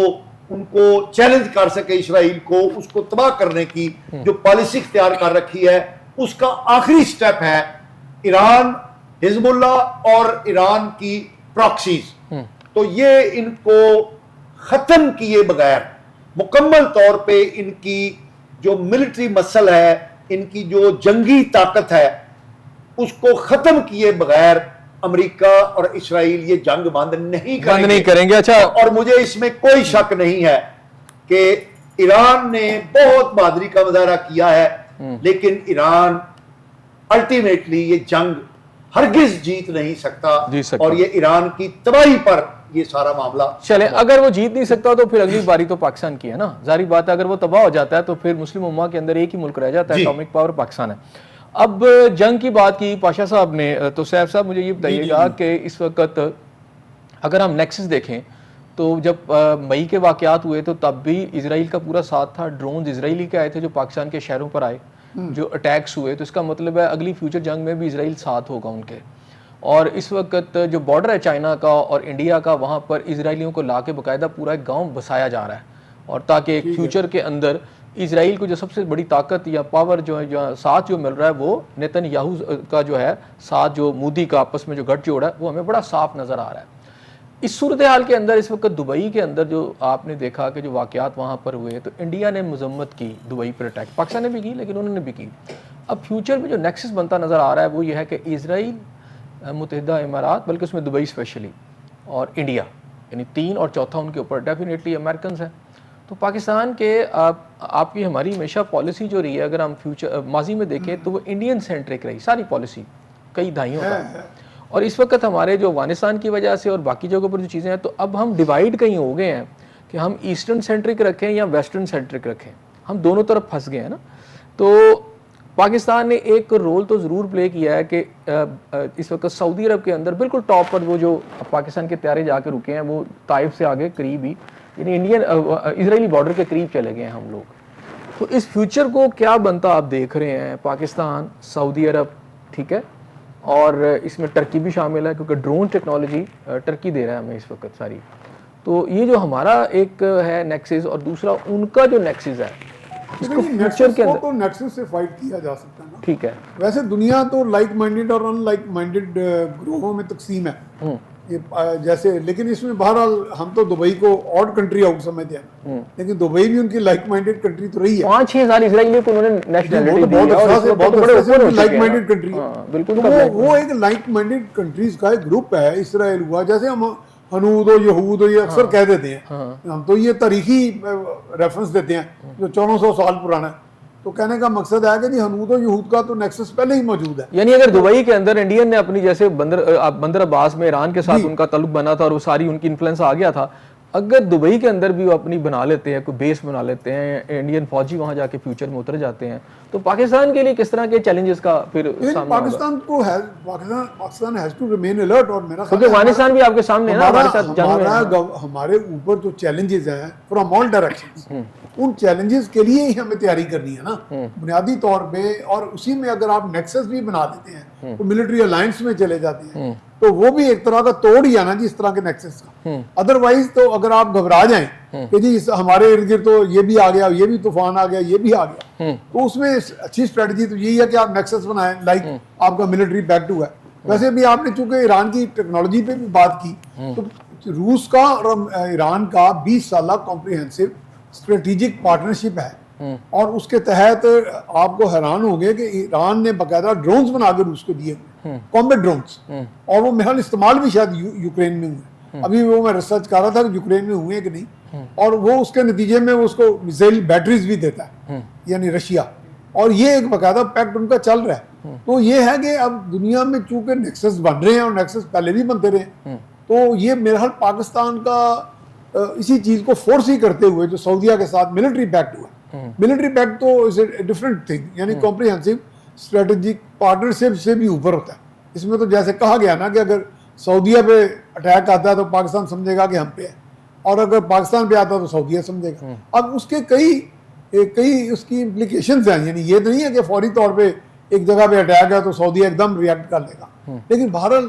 ان کو چیلنج کر سکے اسرائیل کو، اس کو تباہ کرنے کی جو پالیسی اختیار کر رکھی ہے، اس کا آخری سٹیپ ہے ایران، حزب اللہ اور ایران کی پراکسیز. تو یہ ان کو ختم کیے بغیر، مکمل طور پہ ان کی جو ملٹری مسل ہے، ان کی جو جنگی طاقت ہے، اس کو ختم کیے بغیر امریکہ اور اسرائیل یہ جنگ بند نہیں کریں گے. اچھا، اور مجھے اس میں کوئی شک نہیں ہے کہ ایران نے بہت بہادری کا مظاہرہ کیا ہے، لیکن ایران الٹیمیٹلی یہ جنگ ہرگز جیت نہیں سکتا، اور یہ ایران کی تباہی پر یہ سارا معاملہ چلے. اگر وہ جیت نہیں سکتا تو پھر اگلی باری تو پاکستان کی ہے نا، ظاہری بات ہے. اگر وہ تباہ ہو جاتا ہے تو پھر مسلم امہ کے اندر ایک ہی ملک رہ جاتا ہے، اٹامک پاور پاکستان ہے. اب جنگ کی بات کی پاشا صاحب نے، تو سیف صاحب مجھے یہ بتائیے گا کہ اس وقت اگر ہم نیکسس دیکھیں تو جب مئی کے واقعات ہوئے تو تب بھی اسرائیل کا پورا ساتھ تھا. ڈرونز اسرائیلی کے آئے تھے جو پاکستان کے شہروں پر آئے، جو اٹیکس ہوئے، تو اس کا مطلب ہے اگلی فیوچر جنگ میں بھی اسرائیل ساتھ ہوگا ان کے. اور اس وقت جو بارڈر ہے چائنا کا اور انڈیا کا، وہاں پر اسرائیلیوں کو لا کے باقاعدہ پورا ایک گاؤں بسایا جا رہا ہے، اور تاکہ ایک فیوچر کے اندر اسرائیل کو جو سب سے بڑی طاقت یا پاور جو ہے ساتھ جو مل رہا ہے وہ نیتن یاہو کا جو ہے ساتھ، جو مودی کا آپس میں جو گٹھ جوڑا ہے وہ ہمیں بڑا صاف نظر آ رہا ہے. اس صورتحال کے اندر اس وقت دبئی کے اندر جو آپ نے دیکھا کہ جو واقعات وہاں پر ہوئے، تو انڈیا نے مذمت کی دبئی پر اٹیک، پاکستان نے بھی کی لیکن انہوں نے بھی کی. اب فیوچر میں جو نیکسس بنتا نظر آ رہا ہے وہ یہ ہے کہ اسرائیل، متحدہ امارات، بلکہ اس میں دبئی اسپیشلی، اور انڈیا، یعنی 3 اور چوتھا ان کے اوپر ڈیفینیٹلی امریکنز ہیں. تو پاکستان کے آپ کی ہماری ہمیشہ پالیسی جو رہی ہے اگر ہم ماضی میں دیکھیں تو وہ انڈین سینٹرک رہی ساری پالیسی کئی دہائیوں کا. اور اس وقت ہمارے جو افغانستان کی وجہ سے اور باقی جگہوں پر جو چیزیں ہیں تو اب ہم ڈیوائیڈ کہیں ہو گئے ہیں کہ ہم ایسٹرن سینٹرک رکھیں یا ویسٹرن سینٹرک رکھیں, ہم دونوں طرف پھنس گئے ہیں نا. تو پاکستان نے ایک رول تو ضرور پلے کیا ہے کہ اس وقت سعودی عرب کے اندر بالکل ٹاپ پر وہ جو پاکستان کے طیارے جا کے رکے ہیں وہ طائف سے آگے قریب ہی یعنی انڈین اسرائیلی بارڈر کے قریب چلے گئے ہیں ہم لوگ. تو اس فیوچر کو کیا بنتا آپ دیکھ رہے ہیں؟ پاکستان, سعودی عرب, ٹھیک ہے, اور اس میں ٹرکی بھی شامل ہے کیونکہ ڈرون ٹیکنالوجی ٹرکی دے رہا ہے ہمیں اس وقت ساری. تو یہ جو ہمارا ایک ہے نیکسس اور دوسرا ان کا جو نیکسس ہے اس کو فیوچر کے اندر نیکسس سے فائٹ کیا جا سکتا ہے نا. ٹھیک ہے, ویسے دنیا تو لائک مائنڈیڈ اور ان لائک مائنڈیڈ گروہوں میں تقسیم ہے جیسے, لیکن اس میں بہرحال ہم تو دبئی کو آڈ کنٹری آؤٹ سمجھتے ہیں, لیکن دبئی بھی ان کی لائک مائنڈیڈ کنٹری تو رہی ہے. 5-6 سال اسرائیلیوں کو انہوں نے نیشنلٹی دی ہے اور بہت اچھا سے لائک مائنڈیڈ کنٹری بالکل وہ ایک لائک مائنڈیڈ کنٹریز کا ایک گروپ ہے. اسرائیل ہوا, جیسے ہم ہنود و یہود یہ اکثر کہہ دیتے ہیں, ہم تو یہ تاریخی ریفرنس دیتے ہیں جو 1400 سال پرانا ہے. تو کہنے کا مقصد ہے کہ جی ہنود و یہود کا تو نیکسس پہلے ہی موجود ہے. یعنی اگر دبئی کے اندر انڈین نے اپنی جیسے بندر عباس میں ایران کے ساتھ ان کا تعلق بنا تھا اور وہ ساری ان کی انفلوئنس آ گیا تھا, اگر دبئی کے اندر بھی وہ اپنی بنا لیتے ہیں, کوئی بیس بنا لیتے ہیں, انڈین فوجی وہاں جا کے فیوچر میں اتر جاتے ہیں, تو پاکستان کے لیے کس طرح کے چیلنجز کا پھر سامنا ہوگا؟ Pakistan has to remain alert. اور میرا خیال ہے افغانستان بھی آپ کے سامنے ہے نا, ہمارے ساتھ ہمارے اوپر جو چیلنجز ہیں from all directions, in challenges کے لیے ہی ہمیں تیاری کرنی ہے نا بنیادی طور پہ. اور اسی میں اگر آپ نیکسس بھی بنا دیتے ہیں تو ملٹری الائنس میں چلے جاتے ہیں تو وہ بھی ایک طرح کا توڑ ہی ہے نا جی اس طرح کے نیکسس کا. ادروائز تو اگر آپ گھبرا جائیں کہ جی ہمارے ارد گرد تو یہ بھی آ گیا, یہ بھی طوفان آ گیا, یہ بھی آ گیا, تو اس میں اچھی اسٹریٹجی تو یہی ہے کہ آپ نیکسس بنائیں لائک آپ کا ملٹری بیک ٹو ہے. ویسے بھی آپ نے چونکہ ایران کی ٹیکنالوجی پہ بھی بات کی, تو روس کا اور ایران کا 20 سالہ کمپریہنسو اسٹریٹجک پارٹنرشپ ہے, اور اس کے تحت آپ کو حیران ہوں گے کہ ایران نے باقاعدہ ڈرونز بنا کے روس کو دیے ہوئے, کامبیٹ ڈرونز, اور وہ میرا استعمال بھی شاید یوکرین میں ہوئے. ابھی وہ میں ریسرچ کر رہا تھا کہ یوکرین میں ہوئے کہ نہیں, اور وہ اس کے نتیجے میں اس کو میزائل بیٹریز بھی دیتا ہے یعنی رشیا, اور یہ ایک باقاعدہ پیکٹ ان کا چل رہا ہے. تو یہ ہے کہ اب دنیا میں چونکہ نیکسس بن رہے ہیں اور نیکسس پہلے بھی بنتے رہے, تو یہ میرا خیال پاکستان کا اسی چیز کو فورس ہی کرتے ہوئے جو سعودیہ کے ساتھ ملٹری پیکٹ ہوا, ملٹری پیکٹ تو از اے ڈفرنٹ تھنگ, یعنی کمپریہنسو اسٹریٹجک پارٹنرشپ سے بھی اوپر ہوتا ہے. اس میں تو جیسے کہا گیا نا کہ اگر سعودیہ پہ اٹیک آتا ہے تو پاکستان سمجھے گا کہ ہم پہ ہے, اور اگر پاکستان پہ آتا ہے تو سعودیہ سمجھے گا. اب اس کے کئی اس کی امپلیکیشنز ہیں, یعنی یہ نہیں ہے کہ فوری طور پہ ایک جگہ پہ اٹیک ہے تو سعودیہ ایک دم ریئیکٹ کر لے گا, لیکن بہرحال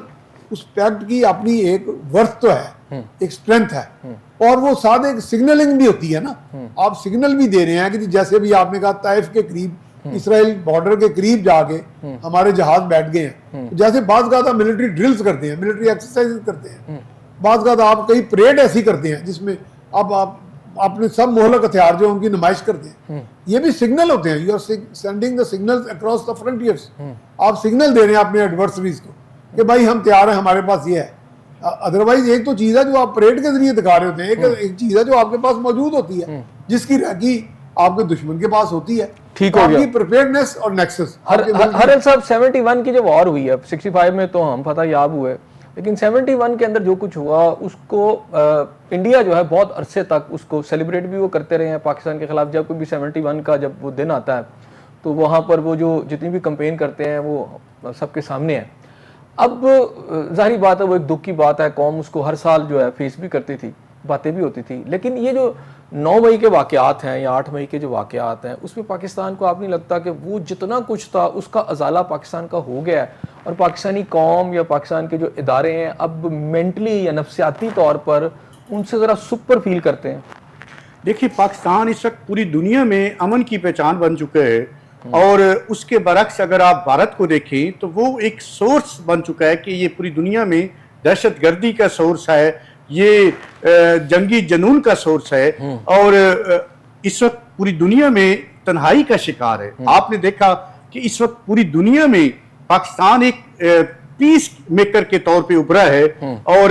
اس پیکٹ کی اپنی ایک ورتھ تو ہے, ایک اسٹرینتھ ہے, اور وہ ساتھ ایک سگنلنگ بھی ہوتی ہے نا. آپ سگنل بھی دے رہے ہیں کہ جیسے بھی آپ نے کہا طائف کے قریب اسرائیل بارڈر کے قریب جا کے ہمارے جہاز بیٹھ گئے ہیں, جیسے بعض کا تھا ملٹری ڈرلز کرتے ہیں, ملٹری ایکسرسائز کرتے ہیں, بعض کا تھا آپ کئی پریڈ ایسی کرتے ہیں جس میں اب آپ اپنے سب مہلک ہتھیار جو ان کی نمائش کرتے ہیں. یہ بھی سگنل ہوتے ہیں, you are sending the signals across the frontiers. آپ سگنل دے رہے ہیں اپنے ایڈورسریز کو کہ بھائی ہم تیار ہیں, ہمارے پاس یہ ہے. ادروائز ایک تو چیز ہے جو آپ پریڈ کے ذریعے دکھا رہے ہوتے ہیں, ایک چیز ہے جو آپ کے پاس موجود ہوتی ہے جس کی ریکی آپ کے دشمن کے پاس ہوتی ہے. ٹھیک ہو گیا, پریپیئرنس اور نیکسس. ہر صاحب 71 کی جو وار ہوئی ہے, 65 میں تو ہم فتح یاب ہوئے, لیکن 71 کے اندر جو کچھ ہوا اس کو انڈیا جو ہے بہت عرصے تک اس کو سیلیبریٹ بھی وہ کرتے رہے ہیں پاکستان کے خلاف. جب کوئی بھی 71 کا جب وہ دن آتا ہے تو وہاں پر وہ جو جتنی بھی کمپین کرتے ہیں وہ سب کے سامنے ہے. اب ظاہری بات ہے وہ ایک دکھ کی بات ہے, قوم اس کو ہر سال جو ہے فیس بھی کرتی تھی, باتیں بھی ہوتی تھی, لیکن یہ جو 9 مئی کے واقعات ہیں یا 8 مئی کے جو واقعات ہیں اس میں پاکستان کو آپ نہیں لگتا کہ وہ جتنا کچھ تھا اس کا ازالہ پاکستان کا ہو گیا ہے, اور پاکستانی قوم یا پاکستان کے جو ادارے ہیں اب مینٹلی یا نفسیاتی طور پر ان سے ذرا سپر فیل کرتے ہیں؟ دیکھیے پاکستان اس وقت پوری دنیا میں امن کی پہچان بن چکا ہے, اور اس کے برعکس اگر آپ بھارت کو دیکھیں تو وہ ایک سورس بن چکا ہے کہ یہ پوری دنیا میں دہشت گردی کا سورس ہے, یہ جنگی جنون کا سورس ہے, اور اس وقت پوری دنیا میں تنہائی کا شکار ہے. آپ نے دیکھا کہ اس وقت پوری دنیا میں پاکستان ایک پیس میکر کے طور پہ ابھرا ہے, اور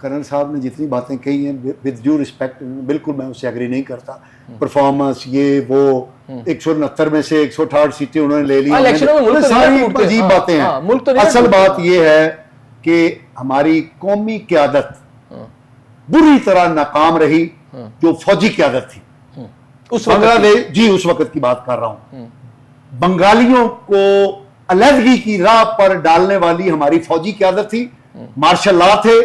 کرن صاحب نے جتنی باتیں کہی ہیں ود ڈیو رسپیکٹ بالکل میں اس سے ایگری نہیں کرتا. پرفارمنس یہ وہ 169 میں سے 168 سیٹیں انہوں نے لے لی, ساری عجیب باتیں ہیں. اصل بات یہ ہے کہ ہماری قومی قیادت بری طرح ناکام رہی, جو فوجی قیادت تھی بنگلہ دیش. جی اس وقت کی بات کر رہا ہوں. بنگالیوں کو علیحدگی کی راہ پر ڈالنے والی ہماری فوجی قیادت تھی, مارشل لا تھے,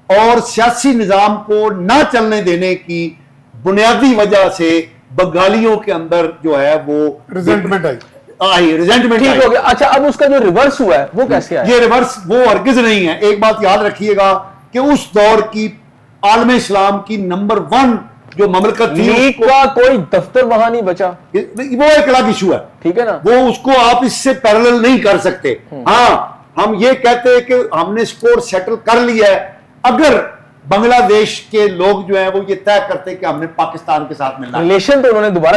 اور سیاسی نظام کو نہ چلنے دینے کی بنیادی وجہ سے بنگالیوں کے اندر جو ہے وہ ریزنٹمنٹ آئی. ٹھیک ہو گیا. اچھا اب اس کا جو ریورس ہوا ہے وہ کیسے آیا؟ یہ ریورس وہ ہرگز نہیں ہے. ایک بات یاد رکھیے گا کہ اس دور کی عالم اسلام کی نمبر 1 جو مملکت تھی, لیگ کا کوئی دفتر وہاں نہیں بچا. وہ ایک الگ ایشو ہے, ٹھیک ہے نا, وہ اس کو آپ اس سے پیرلل نہیں کر سکتے. ہاں ہم یہ کہتے ہیں کہ ہم نے اسکور سیٹل کر لیا ہے اگر بنگلہ دیش کے لوگ جو ہیں وہ یہ طے کرتے کہ ہم نے پاکستان کے ساتھ ملنا. ریلیشن تو انہوں نے دوبارہ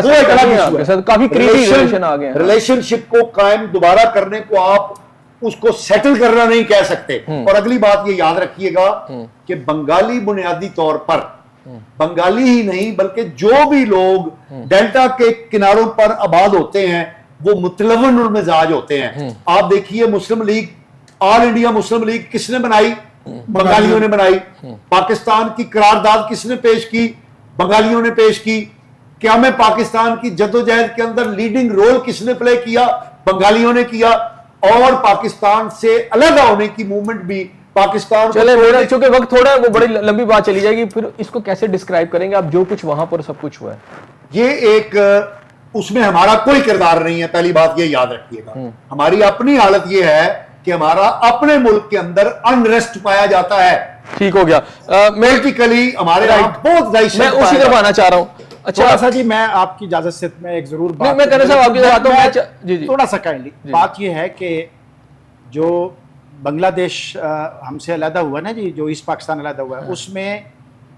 کافی قریبی ریلیشن آ گئے. ریلیشن شپ کو قائم دوبارہ کرنے کو آپ اس کو سیٹل کرنا نہیں کہہ سکتے. اور اگلی بات یہ یاد رکھیے گا کہ بنگالی بنیادی طور پر, بنگالی ہی نہیں بلکہ جو بھی لوگ ڈیلٹا کے کناروں پر آباد ہوتے ہیں وہ متلون المزاج ہوتے ہیں. آپ دیکھیے مسلم لیگ, آل انڈیا مسلم لیگ کس نے بنائی؟ بنگالیوں نے بنائی. پاکستان کی قرارداد کس نے پیش کی؟ بنگالیوں نے پیش کی. قیام پاکستان کی جدوجہد کے اندر لیڈنگ رول کس نے پلے کیا؟ بنگالیوں نے کیا. اور پاکستان سے علیحدہ ہونے کی موومنٹ بھی پاکستان. چلے میرا چونکہ وقت تھوڑا ہے, وہ بڑی لمبی بات چلی جائے گی, پھر اس کو کیسے ڈسکرائب کریں گے آپ جو کچھ وہاں پر سب کچھ ہوا ہے؟ یہ ایک اس میں ہمارا کوئی کردار نہیں ہے, پہلی بات یہ یاد رکھیے گا. ہماری اپنی حالت یہ ہے کہ ہمارا اپنے ملک کے اندر انریسٹ پایا جاتا ہے. ٹھیک ہو گیا. پولیٹیکلی ہمارے یہاں بہت میں اسی طرف آنا چاہ رہا ہوں. اچھا سا جی, میں آپ کی اجازت سے میں ایک ضرور بات میں کہنا صاحب آپ کی طرف آتا ہوں. جی جی تھوڑا سا کائنڈلی بات یہ ہے کہ جو بنگلہ دیش ہم سے علیحدہ ہوا نا جی, جو ایسٹ پاکستان علیحدہ ہوا ہے, اس میں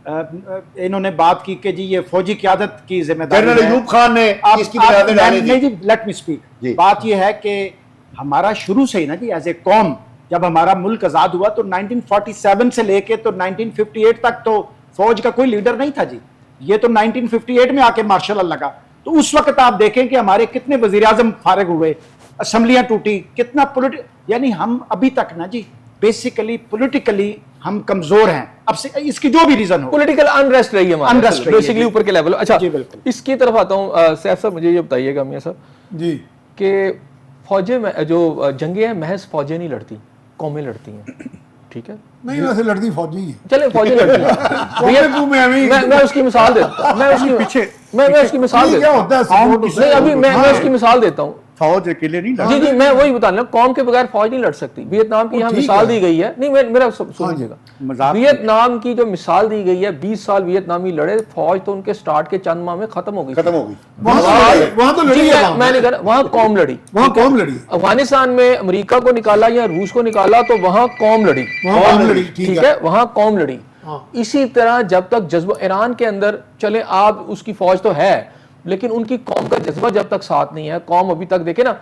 انہوں نے بات کی کہ جی یہ فوجی قیادت کی ذمہ داری ہے. جنرل ایوب خان نے اس کی بنیادیں ڈالی تھی. نہیں جی, لیٹ می اسپیک. بات یہ ہے کہ ہمارا شروع سے ہی نا جی ایز اے قوم, جب ہمارا ملک آزاد ہوا تو 1947 سے لے کے تو 1958 تک تو فوج کا کوئی لیڈر نہیں تھا جی. یہ تو 1958 میں آ کے مارشل لا لگا. تو اس وقت آپ دیکھیں کہ ہمارے کتنے وزیر اعظم فارغ ہوئے, اسمبلیاں ٹوٹی, کتنا یعنی ہم ابھی تک نا جی بیسیکلی پولیٹیکلی ہم کمزور ہیں. اب سے اس کی جو بھی ریزن ہو, پولیٹیکل انریسٹ رہی ہے ہمارے بیسیکلی اوپر کے لیول. اچھا جی بالکل. اس کی طرف آتا ہوں. سیف صاحب مجھے یہ بتائیے گا میاں صاحب جی کہ فوجیں جو جنگیں ہیں محض فوجیں نہیں لڑتی, قومیں لڑتی ہیں. ٹھیک ہے, نہیں ویسے لڑتی فوجی ہیں. چلے فوجیں لڑتی ہیں. میں اس کی مثال دیتا ہوں. میں اس کی مثال دیتا ہوں. ابھی میں اس کی مثال دیتا ہوں. فوج اکیلے نہیں لڑ. جی جی میں وہی بتا رہا ہوں, قوم کے بغیر فوج نہیں لڑ سکتی. ویتنام کی یہاں مثال دی گئی ہے. نہیں میرا سنیے گا, ویتنام کی جو مثال دی گئی ہے, 20 سال ویتنامی لڑے, فوج تو ان کے سٹارٹ کے چند ماہ میں ختم ہو گئی. وہاں تو لڑی ہے. میں نے کہا وہاں قوم لڑی. وہاں قوم لڑی. افغانستان میں امریکہ کو نکالا یا روس کو نکالا تو وہاں قوم لڑی. ٹھیک ہے, وہاں قوم لڑی. اسی طرح جب تک جذبہ ایران کے اندر چلے, آپ اس کی فوج تو ہے لیکن ان کی قوم کا جذبہ جب تک ساتھ نہیں ہے, قوم ابھی تک دیکھیں نا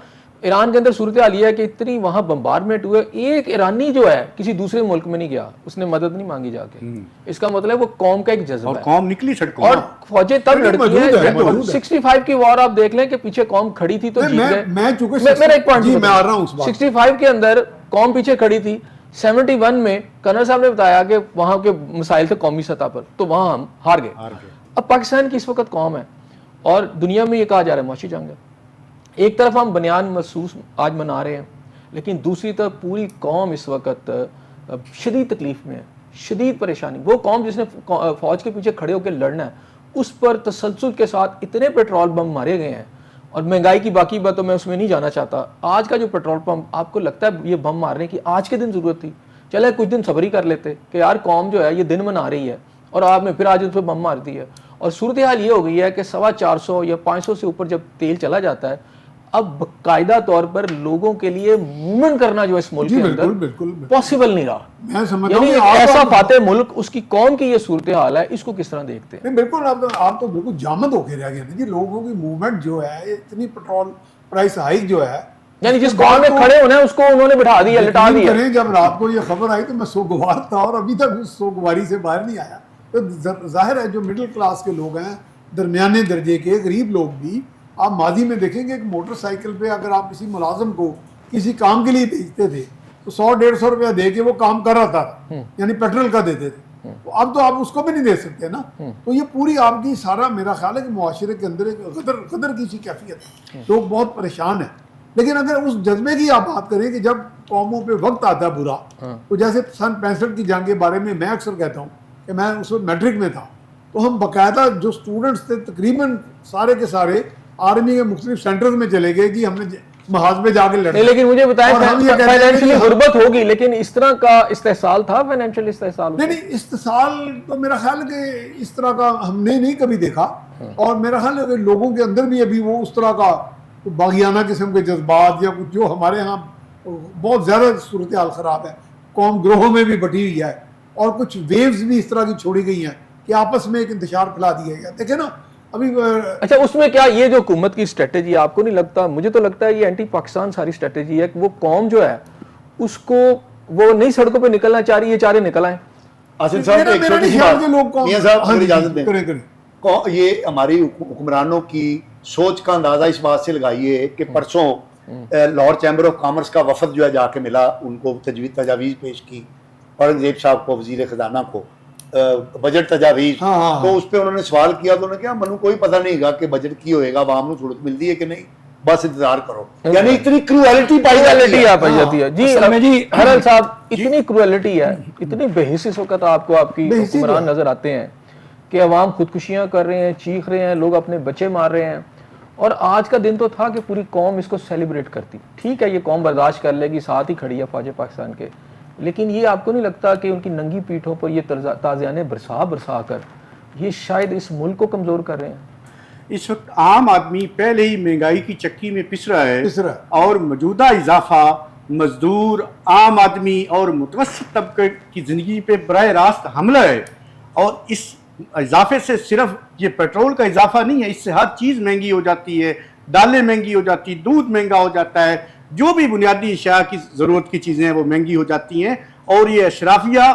ایران کے اندر صورتحال یہ ہے کہ اتنی وہاں بمبارڈمنٹ ہوئے, ایک ایرانی جو ہے کسی دوسرے ملک میں نہیں گیا, اس نے مدد نہیں مانگی جا کے. اس کا مطلب وہ قوم کا ایک جذبہ ہے. قوم نکلی سڑکوں اور فوجیں تب لڑتی ہیں. 65 کی وار آپ دیکھ لیں کہ پیچھے قوم کھڑی تھی تو جیت گئے. میرا ایک پوائنٹ 65 کے اندر قوم پیچھے کھڑی تھی. 71 میں کرنل صاحب نے بتایا کہ وہاں کے مسائل تھے قومی سطح پر, تو وہاں ہم ہار گئے. اب پاکستان کی اس وقت قوم ہے اور دنیا میں یہ کہا جا رہا ہے معاشی جنگ ہے. ایک طرف ہم بنیان محسوس آج منا رہے ہیں, لیکن دوسری طرف پوری قوم اس وقت شدید تکلیف میں ہے, شدید پریشانی. وہ قوم جس نے فوج کے پیچھے کھڑے ہو کے لڑنا ہے, اس پر تسلسل کے ساتھ اتنے پیٹرول بم مارے گئے ہیں. اور مہنگائی کی باقی بات تو میں اس میں نہیں جانا چاہتا. آج کا جو پیٹرول پمپ, آپ کو لگتا ہے یہ بم مارنے کی آج کے دن ضرورت تھی؟ چلے کچھ دن صبر ہی کر لیتے کہ یار قوم جو ہے یہ دن منا رہی ہے اور آپ نے پھر آج اس پہ بم مار دی ہے. اور صورتحال یہ ہو گئی ہے کہ 450 یا 500 سے اوپر جب تیل چلا جاتا ہے, اب باقاعدہ طور پر لوگوں کے لیے موومنٹ کرنا جو اس ملک کے اندر پاسبل نہیں رہا. یعنی ایسا فاتح ملک, اس کی قوم کی یہ صورتحال ہے, اس کو کس طرح دیکھتے ہیں؟ بالکل آپ تو بالکل جامد ہو کے رہ گئے جی. لوگوں کی موومنٹ جو ہے, اتنی پیٹرول پرائس ہائیک جو ہے, یعنی جس قوم میں کھڑے ہونا ہے اس کو انہوں نے بٹھا دیا, لٹا یقین دیا. کریں جب رات کو یہ خبر آئی تو میں سوگوار تھا اور ابھی تک اس سوگواری سے باہر نہیں آیا. تو ظاہر ہے جو مڈل کلاس کے لوگ ہیں, درمیانے درجے کے غریب لوگ بھی, آپ ماضی میں دیکھیں گے ایک موٹر سائیکل پہ اگر آپ کسی ملازم کو کسی کام کے لیے بھیجتے تھے تو 100-150 روپیہ دے کے وہ کام کر رہا تھا, یعنی پیٹرول کا دیتے تھے. اب تو آپ اس کو بھی نہیں دے سکتے نا. تو یہ پوری آپ کی سارا میرا خیال ہے کہ معاشرے کے اندر ایک قدر کی سی کیفیت ہے, لوگ بہت پریشان ہیں. لیکن اگر اس جذبے کی آپ بات کریں کہ جب قوموں پہ وقت آتا ہے برا, تو جیسے سن 65 کی جنگ کے بارے میں اکثر کہتا ہوں کہ میں اس وقت میٹرک میں تھا, تو ہم باقاعدہ جو اسٹوڈنٹس تھے تقریباً سارے کے سارے آرمی کے مختلف سینٹرز میں چلے گئے کہ ہم نے محاذ میں جا کے لڑے. لیکن مجھے بتائیں فائنینشلی غربت ہوگی, لیکن اس طرح کا استحصال تھا, فائنینشیل استحصال؟ نہیں, استحصال تو میرا خیال ہے کہ اس طرح کا ہم نے نہیں کبھی دیکھا. اور میرا خیال ہے کہ لوگوں کے اندر بھی ابھی وہ اس طرح کا باغیانہ قسم کے جذبات یا کچھ جو ہمارے ہاں بہت زیادہ صورتحال خراب ہے, قوم گروہوں میں بھی بٹی ہوئی ہے, اور کچھ ویوز بھی اس طرح کی چھوڑی گئی ہیں کہ آپس میں ایک انتشار پھیلا دیا گیا. دیکھیں نا ابھی. اچھا, اس میں کیا یہ جو حکومت کی اسٹریٹجی آپ کو نہیں لگتا, مجھے تو لگتا ہے یہ اینٹی پاکستان ساری اسٹریٹجی ہے کہ وہ قوم جو ہے اس کو وہ نئی سڑکوں پہ نکلنا چاہ رہی ہے, چارے نکل آئیں. آصف صاحب ایک چھوٹی سی بات, میاں صاحب اگر اجازت دیں, یہ ہماری حکمرانوں کی سوچ کا اندازہ اس بات سے لگائیے کہ پرسوں لاہور چیمبر آف کامرس کا وفد جو ہے جا کے ملا, ان کو تجاویز پیش کی, اورنگزیب صاحب کو, وزیر خزانہ کو, بجٹ تجاویز. تو اس پہ انہوں نے سوال کیا تو انہوں نے کہا منو کوئی پتہ نہیں گا کہ بجٹ کی ہوئے گا, عوام کو ضرورت ملتی ہے کہ نہیں, بس انتظار کرو. یعنی اتنی کروئلٹی پائی جاتی ہے. جی ہرل صاحب, اتنی کروئلٹی ہے, اتنی بے حسی اس وقت آپ کو آپ کی حکمران نظر آتے ہیں کہ عوام خودکشیاں کر رہے ہیں, چیخ رہے ہیں, لوگ اپنے بچے مار رہے ہیں. اور آج کا دن تو تھا کہ پوری قوم اس کو سیلیبریٹ کرتی. ٹھیک ہے, یہ قوم برداشت کر لے گی, ساتھ ہی کھڑی ہے فوج پاکستان کے, لیکن یہ آپ کو نہیں لگتا کہ ان کی ننگی پیٹھوں پر یہ تازیانے برسا کر یہ شاید اس ملک کو کمزور کر رہے ہیں؟ اس وقت عام آدمی پہلے ہی مہنگائی کی چکی میں پس رہا ہے, اور موجودہ اضافہ مزدور, عام آدمی اور متوسط طبقے کی زندگی پہ براہ راست حملہ ہے. اور اس اضافے سے صرف یہ پیٹرول کا اضافہ نہیں ہے, اس سے ہر چیز مہنگی ہو جاتی ہے, دالیں مہنگی ہو جاتی, دودھ مہنگا ہو جاتا ہے, جو بھی بنیادی اشیاء کی ضرورت کی چیزیں ہیں وہ مہنگی ہو جاتی ہیں. اور یہ اشرافیہ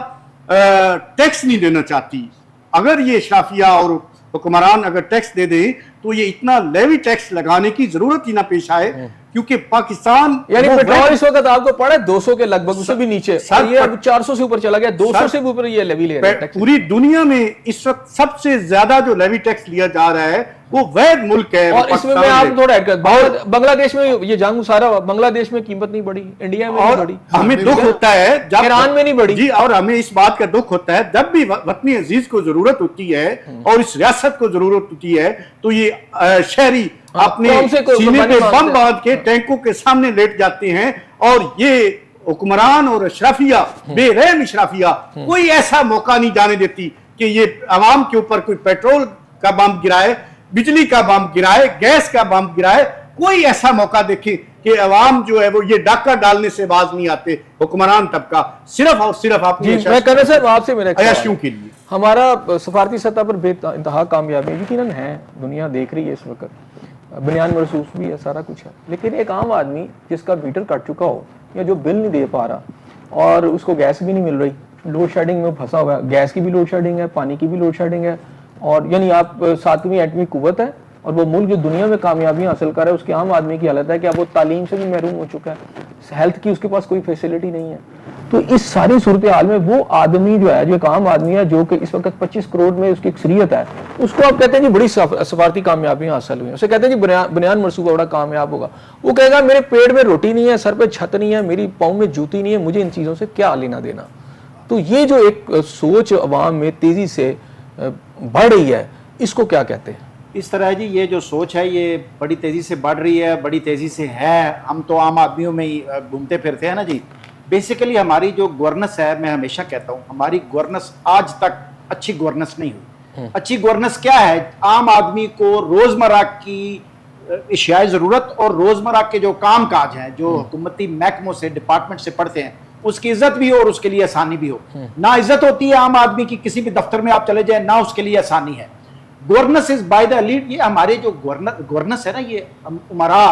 ٹیکس نہیں دینا چاہتی. اگر یہ اشرافیہ اور حکمران اگر ٹیکس دے دیں تو یہ اتنا لیوی ٹیکس لگانے کی ضرورت ہی نہ پیش آئے, کیونکہ پاکستان یعنی پیٹرول اس وقت آپ کو پڑا ہے 200 کے لگ بھگ, اس سے بھی نیچے, یہ اب 400 سے اوپر چلا گیا, 200 سے بھی اوپر یہ لیوی لے رہا ہے. پوری دنیا میں اس وقت سب سے زیادہ جو لیوی ٹیکس لیا جا رہا ہے وہ وید ملک ہے. اور اس میں آپ تھوڑا ایڈ کر, بنگلہ دیش میں یہ جنگ سارا, بنگلہ دیش میں قیمت نہیں بڑھی, انڈیا میں نہیں بڑھی, ہمیں دکھ ہوتا ہے جب ایران میں نہیں بڑھی. جی, اور ہمیں اس بات کا دکھ ہوتا ہے جب بھی وطنی عزیز کو ضرورت ہوتی ہے اور اس ریاست کو ضرورت ہوتی ہے تو یہ شہری اپنے سینے پہ بم باندھ کے ٹینکوں کے سامنے لیٹ جاتے ہیں. اور یہ حکمران اور اشرافیہ, بے رحم اشرافیہ, کوئی ایسا موقع نہیں جانے دیتی کہ یہ عوام کے اوپر کوئی پیٹرول کا بم گرائے, بجلی کا بم گرائے, گیس کا بم گرائے. کوئی ایسا موقع دیکھیں کہ عوام جو ہے وہ یہ ڈاکہ ڈالنے سے باز نہیں آتے. حکمران طبقہ صرف اور صرف اپنی عیاشیوں کے لیے. ہمارا سفارتی سطح پر بے انتہا کامیابی یقیناً ہے, دنیا دیکھ رہی ہے اس وقت, بنیان مرصوص بھی ہے, سارا کچھ ہے. لیکن ایک عام آدمی جس کا میٹر کٹ چکا ہو یا جو بل نہیں دے پا رہا اور اس کو گیس بھی نہیں مل رہی, لوڈ شیڈنگ میں پھنسا ہوا ہے, گیس کی بھی لوڈ شیڈنگ ہے, پانی کی بھی لوڈ شیڈنگ ہے, اور یعنی آپ 7ویں ایٹمی قوت ہے اور وہ ملک جو دنیا میں کامیابیاں حاصل کر رہا ہے, اس کے عام آدمی کی حالت ہے کہ اب وہ تعلیم سے بھی محروم ہو چکا ہے, ہیلتھ کی اس کے پاس کوئی فیسلٹی نہیں ہے. تو اس ساری صورتحال میں وہ آدمی جو ہے, جو ایک عام آدمی ہے, جو کہ اس وقت 25 کروڑ میں اس کی اکثریت ہے, اس کو آپ کہتے ہیں جی بڑی سفارتی کامیابیاں حاصل ہوئی ہیں, اسے کہتے ہیں جی بنیان مرصوبہ بڑا کامیاب ہوگا. وہ کہے گا میرے پیٹ میں روٹی نہیں ہے, سر پہ چھت نہیں ہے, میری پاؤں میں جوتی نہیں ہے, مجھے ان چیزوں سے کیا لینا دینا. تو یہ جو ایک سوچ عوام میں تیزی سے بڑھ رہی ہے, اس کو کیا کہتے ہیں؟ اس طرح جی یہ جو سوچ ہے یہ بڑی تیزی سے بڑھ رہی ہے, بڑی تیزی سے ہے. ہم تو عام آدمیوں میں ہی گھومتے پھرتے ہیں نا جی. بیسیکلی ہماری جو گورننس ہے, میں ہمیشہ کہتا ہوں ہماری گورننس آج تک اچھی گورننس نہیں ہوئی. اچھی گورننس کیا ہے؟ عام آدمی کو روزمرہ کی اشیاء ضرورت اور روزمرہ کے جو کام کاج ہیں, جو حکومتی محکموں سے, ڈپارٹمنٹ سے پڑھتے ہیں, اس کی عزت بھی ہو اور اس کے لیے آسانی بھی ہو. نہ عزت ہوتی ہے عام آدمی کی, کسی بھی دفتر میں آپ چلے جائیں, نہ اس کے لیے آسانی ہے. Governance is by the lead. یہ ہمارے جو گورننس ہے نا, یہ امراء